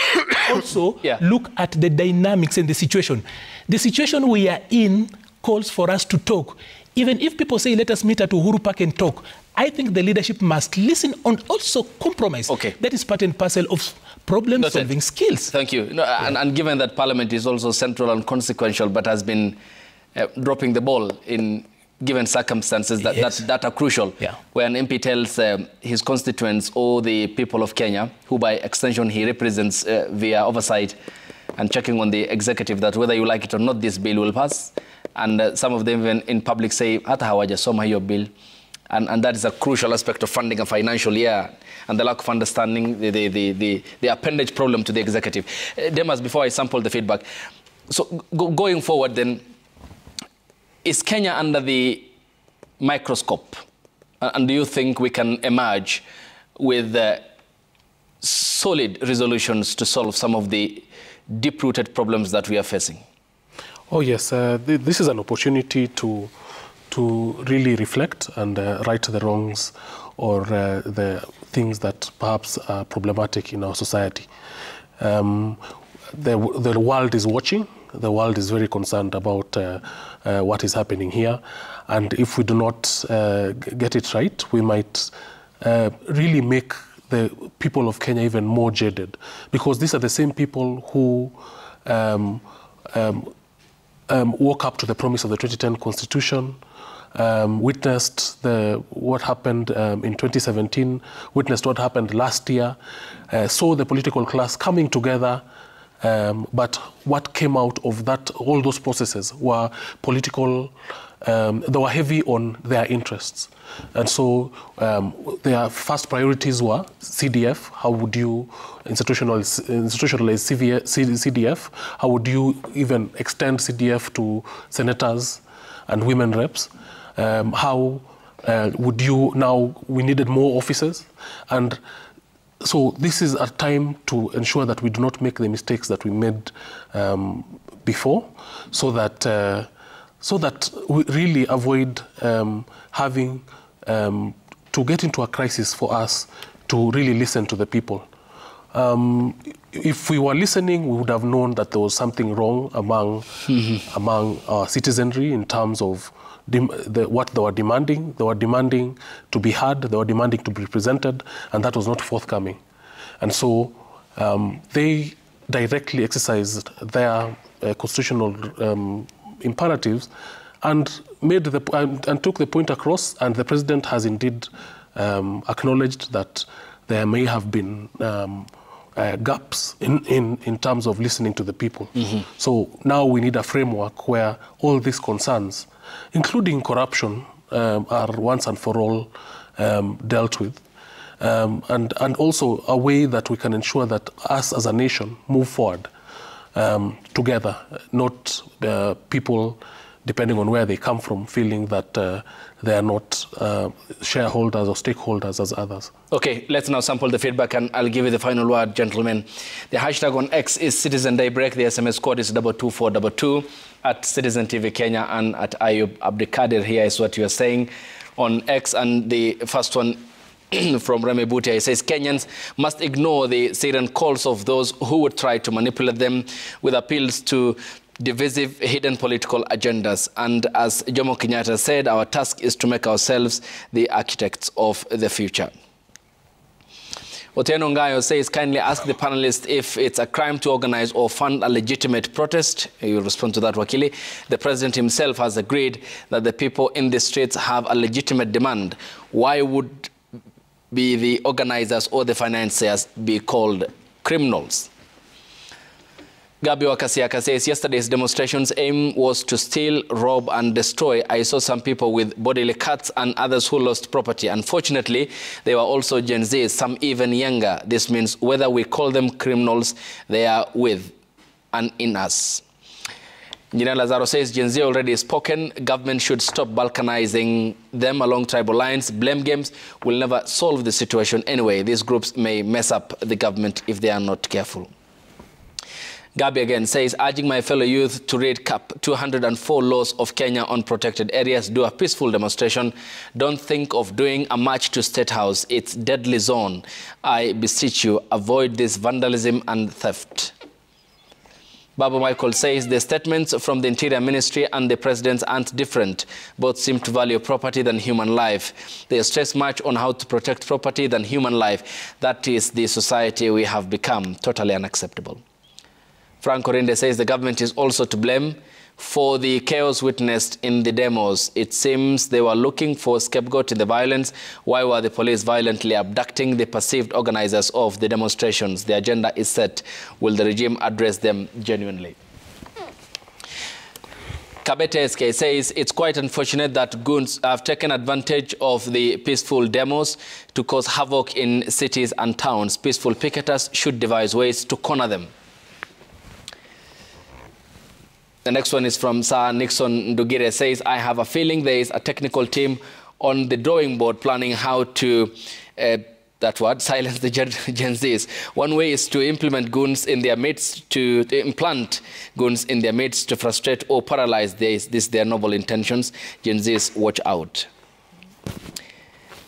also look at the dynamics and the situation. The situation we are in calls for us to talk. Even if people say, let us meet at Uhuru Park and talk, I think the leadership must listen and also compromise. Okay. That is part and parcel of problem-solving skills. Thank you. No, and given that Parliament is also central and consequential, but has been dropping the ball in given circumstances that are crucial, where an MP tells his constituents or the people of Kenya, who by extension he represents via oversight and checking on the executive, that whether you like it or not, this bill will pass. And some of them even in public say, hata hawajasoma hiyo bill. And that is a crucial aspect of funding a financial year, and the lack of understanding the appendage problem to the executive. Demas, before I sample the feedback, so going forward then, is Kenya under the microscope? And do you think we can emerge with solid resolutions to solve some of the deep-rooted problems that we are facing? Oh yes, this is an opportunity to really reflect and right the wrongs or the things that perhaps are problematic in our society. The world is watching. The world is very concerned about what is happening here, and if we do not get it right, we might really make the people of Kenya even more jaded, because these are the same people who woke up to the promise of the 2010 Constitution, witnessed what happened in 2017, witnessed what happened last year, saw the political class coming together, but what came out of that, all those processes were political, they were heavy on their interests. And so their first priorities were CDF. How would you institutionalize CDF? How would you even extend CDF to senators and women reps? How would you now, we needed more officers. And so this is a time to ensure that we do not make the mistakes that we made before, so that we really avoid having to get into a crisis for us to really listen to the people. If we were listening, we would have known that there was something wrong among our citizenry in terms of what they were demanding. They were demanding to be heard, they were demanding to be represented, and that was not forthcoming. And so they directly exercised their constitutional imperatives and took the point across, and the president has indeed acknowledged that there may have been gaps in terms of listening to the people. So now we need a framework where all these concerns, including corruption, are once and for all dealt with, and also a way that we can ensure that us as a nation move forward together, not people, depending on where they come from, feeling that they are not shareholders or stakeholders as others. Okay, let's now sample the feedback, and I'll give you the final word, gentlemen. The hashtag on X is Citizen Daybreak. The SMS code is 22422 at Citizen TV Kenya and at Ayub Abdikadir. Here is what you are saying on X, and the first one from Remy Butia, he says Kenyans must ignore the siren calls of those who would try to manipulate them with appeals to divisive, hidden political agendas. And as Jomo Kenyatta said, our task is to make ourselves the architects of the future. Otieno Ngayo says, kindly ask the panelists if it's a crime to organize or fund a legitimate protest. He will respond to that, Wakili. The president himself has agreed that the people in the streets have a legitimate demand. Why would be the organizers or the financiers be called criminals? Gabi Wakasiaka says, yesterday's demonstration's aim was to steal, rob and destroy. I saw some people with bodily cuts and others who lost property. Unfortunately, they were also Gen Z, some even younger. This means whether we call them criminals, they are with and in us. Engineer Lazaro says, Gen Z already spoken. Government should stop balkanizing them along tribal lines. Blame games will never solve the situation anyway. These groups may mess up the government if they are not careful. Gabi again says, urging my fellow youth to read Cap 204 laws of Kenya on protected areas. Do a peaceful demonstration. Don't think of doing a march to State House. It's deadly zone. I beseech you, avoid this vandalism and theft. Babu Michael says the statements from the Interior Ministry and the President aren't different. Both seem to value property than human life. They stress much on how to protect property than human life. That is the society we have become. Totally unacceptable. Frank Orinde says the government is also to blame for the chaos witnessed in the demos. It seems they were looking for a scapegoat in the violence. Why were the police violently abducting the perceived organizers of the demonstrations? The agenda is set. Will the regime address them genuinely? Kabete SK says it's quite unfortunate that goons have taken advantage of the peaceful demos to cause havoc in cities and towns. Peaceful picketers should devise ways to corner them. The next one is from Sir Nixon Ndugire. Says, I have a feeling there is a technical team on the drawing board planning how to that word, silence the Gen Zs. One way is to implement goons in their midst, to implant goons in their midst to frustrate or paralyze their noble intentions. Gen Zs, watch out.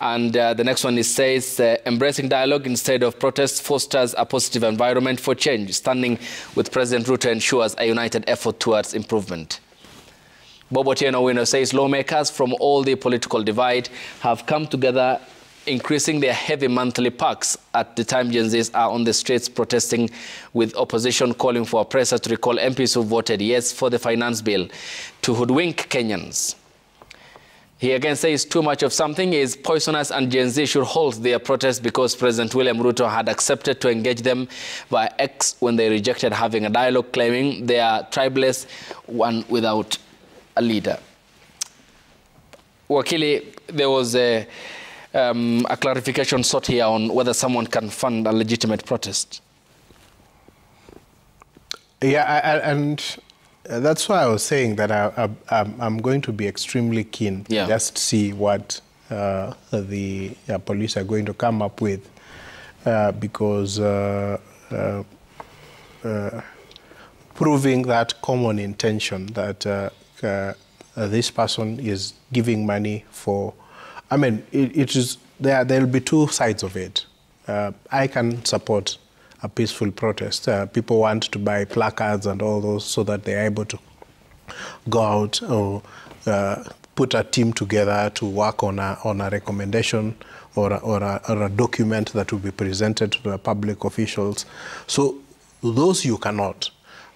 And the next one says, embracing dialogue instead of protest fosters a positive environment for change. Standing with President Ruto ensures a united effort towards improvement. Bob Otieno Wino says lawmakers from all the political divide have come together, increasing their heavy monthly packs at the time Gen Zs are on the streets protesting, with opposition calling for a presser to recall MPs who voted yes for the finance bill to hoodwink Kenyans. He again says too much of something is poisonous and Gen Z should halt their protest because President William Ruto had accepted to engage them via X when they rejected having a dialogue, claiming they are tribeless, one without a leader. Wakili, there was a clarification sought here on whether someone can fund a legitimate protest. Yeah, and that's why I was saying that I'm going to be extremely keen to just see what the police are going to come up with, because proving that common intention that this person is giving money for, I mean, it is there'll be two sides of it. I can support a peaceful protest. People want to buy placards and all those so that they're able to go out or put a team together to work on a recommendation or a document that will be presented to the public officials. So those you cannot.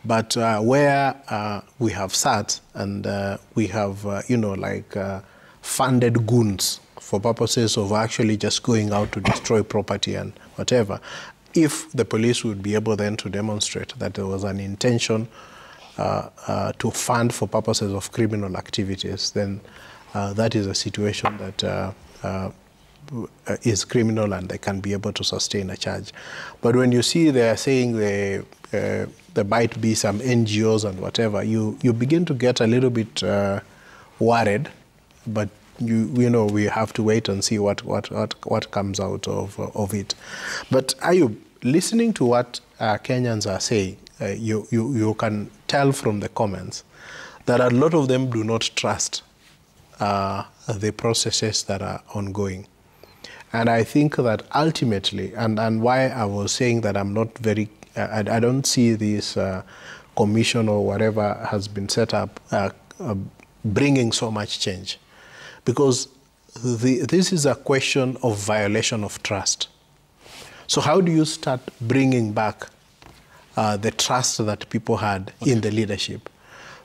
But where we have sat and we have, funded goons for purposes of actually just going out to destroy property and whatever, if the police would be able then to demonstrate that there was an intention to fund for purposes of criminal activities, then that is a situation that is criminal and they can be able to sustain a charge. But when you see they're saying there might be some NGOs and whatever, you begin to get a little bit worried, but we have to wait and see what comes out of it. But Ayub, listening to what Kenyans are saying, you can tell from the comments that a lot of them do not trust the processes that are ongoing. And I think that ultimately, and why I was saying that I'm not very, I don't see this commission or whatever has been set up bringing so much change. Because this is a question of violation of trust. So how do you start bringing back the trust that people had in the leadership?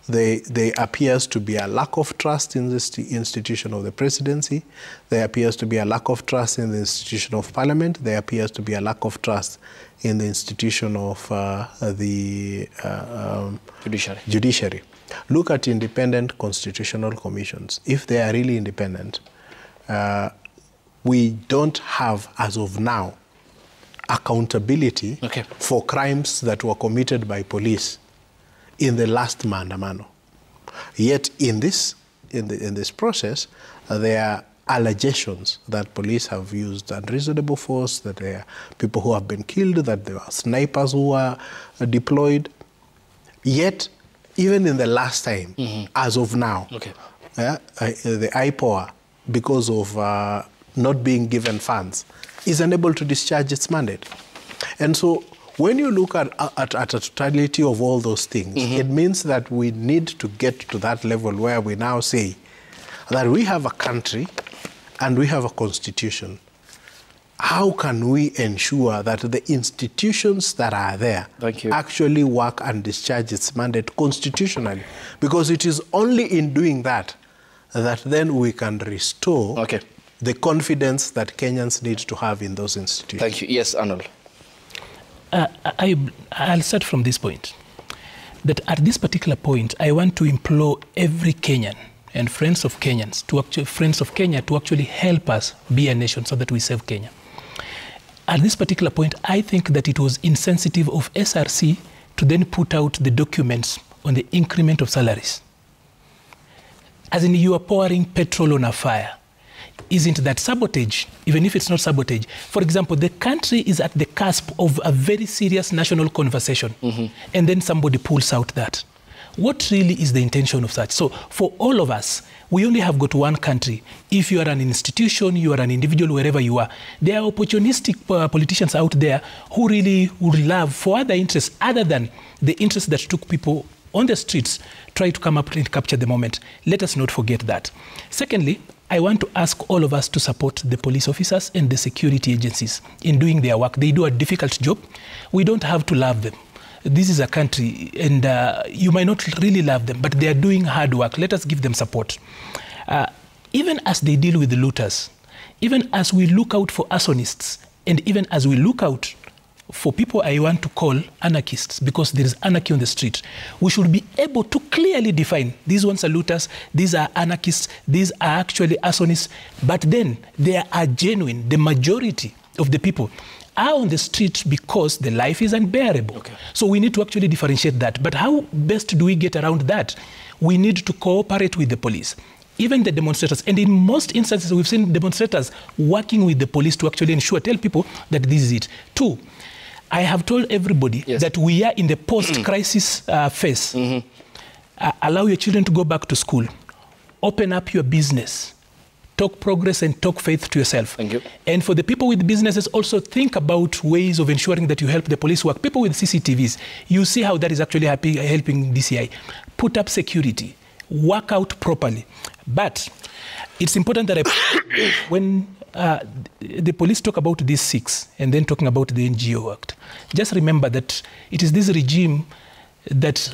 There appears to be a lack of trust in the institution of the presidency. There appears to be a lack of trust in the institution of parliament. There appears to be a lack of trust in the institution of the judiciary. Look at independent constitutional commissions. If they are really independent, we don't have, as of now, accountability for crimes that were committed by police in the last maandamano. Yet in this process, there are allegations that police have used unreasonable force, that there are people who have been killed, that there are snipers who are deployed. Yet, even in the last time, as of now, the IPOA, because of not being given funds, is unable to discharge its mandate. And so when you look at a totality of all those things, it means that we need to get to that level where we now say that we have a country and we have a constitution. How can we ensure that the institutions that are there actually work and discharge its mandate constitutionally? Because it is only in doing that that then we can restore the confidence that Kenyans need to have in those institutions. Thank you. Yes, Arnold. I'll start from this point. That at this particular point, I want to implore every Kenyan and friends of Kenyans, friends of Kenya, to actually help us be a nation so that we save Kenya. At this particular point, I think that it was insensitive of SRC to then put out the documents on the increment of salaries. As in, you are pouring petrol on a fire. isn't that sabotage, even if it's not sabotage. For example, the country is at the cusp of a very serious national conversation, and then somebody pulls out that. What really is the intention of that? So for all of us, we only have got one country. If you are an institution, you are an individual, wherever you are, there are opportunistic politicians out there who really would love for other interests other than the interests that took people on the streets, try to come up and capture the moment. Let us not forget that. Secondly, I want to ask all of us to support the police officers and the security agencies in doing their work. They do a difficult job. We don't have to love them. This is a country, and you might not really love them, but they are doing hard work. Let us give them support. Even as they deal with the looters, even as we look out for arsonists, and even as we look out for people I want to call anarchists, because there is anarchy on the street, we should be able to clearly define these ones are looters, these are anarchists, these are actually arsonists, but then they are genuine. The majority of the people are on the street because the life is unbearable. Okay. So we need to actually differentiate that. But how best do we get around that? We need to cooperate with the police, even the demonstrators. And in most instances, we've seen demonstrators working with the police to actually ensure, tell people that this is it. 2, I have told everybody that we are in the post-crisis phase. Allow your children to go back to school. Open up your business. Talk progress and talk faith to yourself. Thank you. And for the people with businesses, also think about ways of ensuring that you help the police work. People with CCTVs, you see how that is actually helping DCI. Put up security. Work out properly. But it's important that when the police talk about these 6 and then talking about the NGO Act, just remember that it is this regime that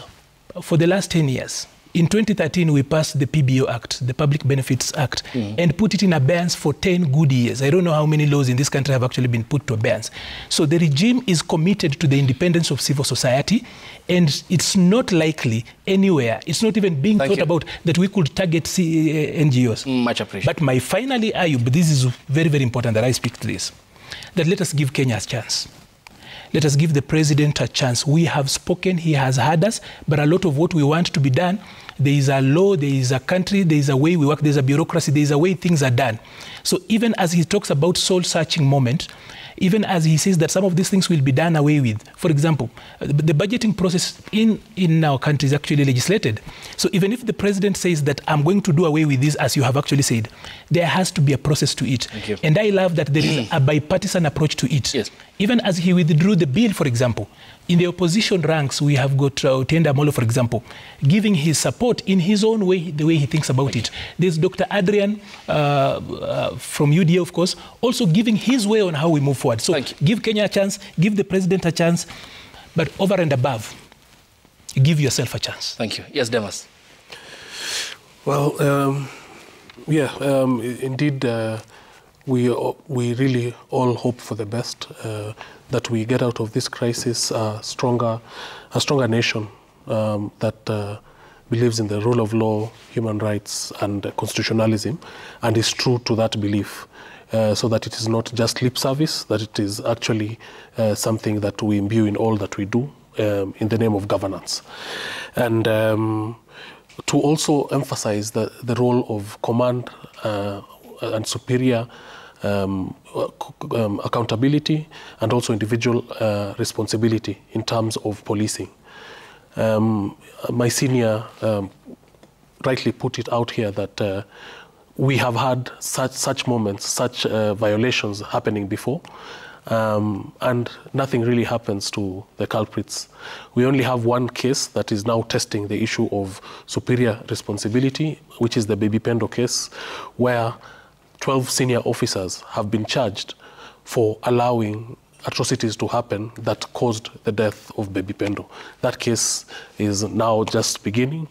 for the last 10 years, in 2013, we passed the PBO Act, the Public Benefits Act, and put it in abeyance for 10 good years. I don't know how many laws in this country have actually been put to abeyance. So the regime is committed to the independence of civil society, and it's not likely anywhere, it's not even being thought about that we could target NGOs. Much appreciated. But my finally, Ayub, this is very, very important that I speak to this, that let us give Kenya a chance. Let us give the president a chance. We have spoken, he has heard us, but a lot of what we want to be done, there is a law, there is a country, there is a way we work, there is a bureaucracy, there is a way things are done. So even as he talks about soul-searching moment, even as he says that some of these things will be done away with. For example, the budgeting process in our country is actually legislated. So even if the president says that I'm going to do away with this, as you have actually said, there has to be a process to it. And I love that there is a bipartisan approach to it. Yes. Even as he withdrew the bill, for example, in the opposition ranks, we have got Otiende Amolo, for example, giving his support in his own way, the way he thinks about it. There's Dr. Adrian from UDA, of course, also giving his way on how we move forward. So give Kenya a chance, give the president a chance, but over and above, give yourself a chance. Thank you. Yes, Demas. Well, indeed, we really all hope for the best, that we get out of this crisis a stronger nation that believes in the rule of law, human rights, and constitutionalism, and is true to that belief, so that it is not just lip service, that it is actually something that we imbue in all that we do in the name of governance. And to also emphasize the role of command and superior accountability, and also individual responsibility in terms of policing. My senior rightly put it out here that we have had such moments, such violations happening before, and nothing really happens to the culprits. We only have one case that is now testing the issue of superior responsibility, which is the Baby Pendo case, where 12 senior officers have been charged for allowing atrocities to happen that caused the death of Baby Pendo. That case is now just beginning,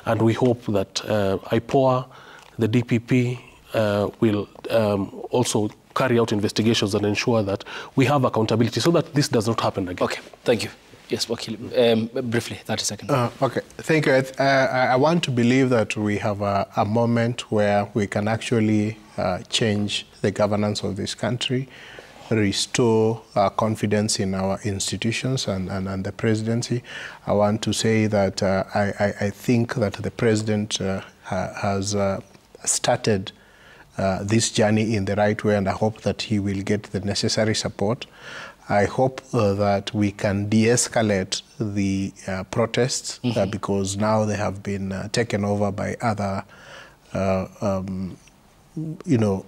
and we hope that IPOA, the DPP, will also carry out investigations and ensure that we have accountability so that this does not happen again. Okay, thank you. Yes, Wakil, briefly, 30 seconds. Okay, thank you. I want to believe that we have a moment where we can actually change the governance of this country, restore confidence in our institutions and the presidency. I want to say that I think that the president has started this journey in the right way, and I hope that he will get the necessary support. I hope that we can de-escalate the protests because now they have been taken over by other,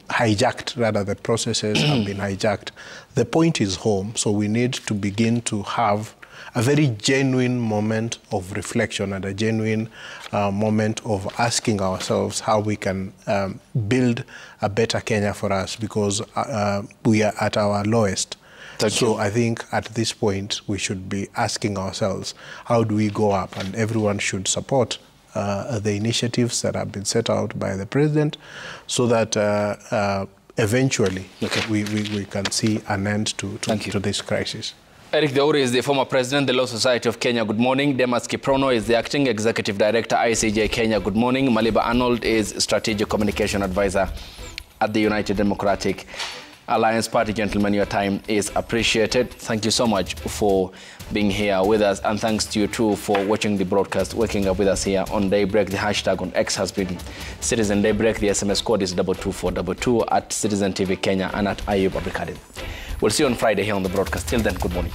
hijacked, rather the processes have been hijacked. The point is home, so we need to begin to have a very genuine moment of reflection and a genuine moment of asking ourselves how we can build a better Kenya for us, because we are at our lowest. So I think at this point we should be asking ourselves, how do we go up? And everyone should support the initiatives that have been set out by the president, so that eventually we can see an end to this crisis. Eric Deuri is the former president, the Law Society of Kenya. Good morning. Demas Kiprono is the acting executive director, ICJ Kenya. Good morning. Maliba Arnold is strategic communication advisor at the United Democratic Alliance Party. Gentlemen, your time is appreciated. Thank you so much for being here with us, and thanks to you too for watching the broadcast, waking up with us here on Daybreak. The hashtag on X has been Citizen Daybreak. The SMS code is 22422 at Citizen TV Kenya and at Ayub Abdikadir. We'll see you on Friday here on the broadcast. Till then, good morning.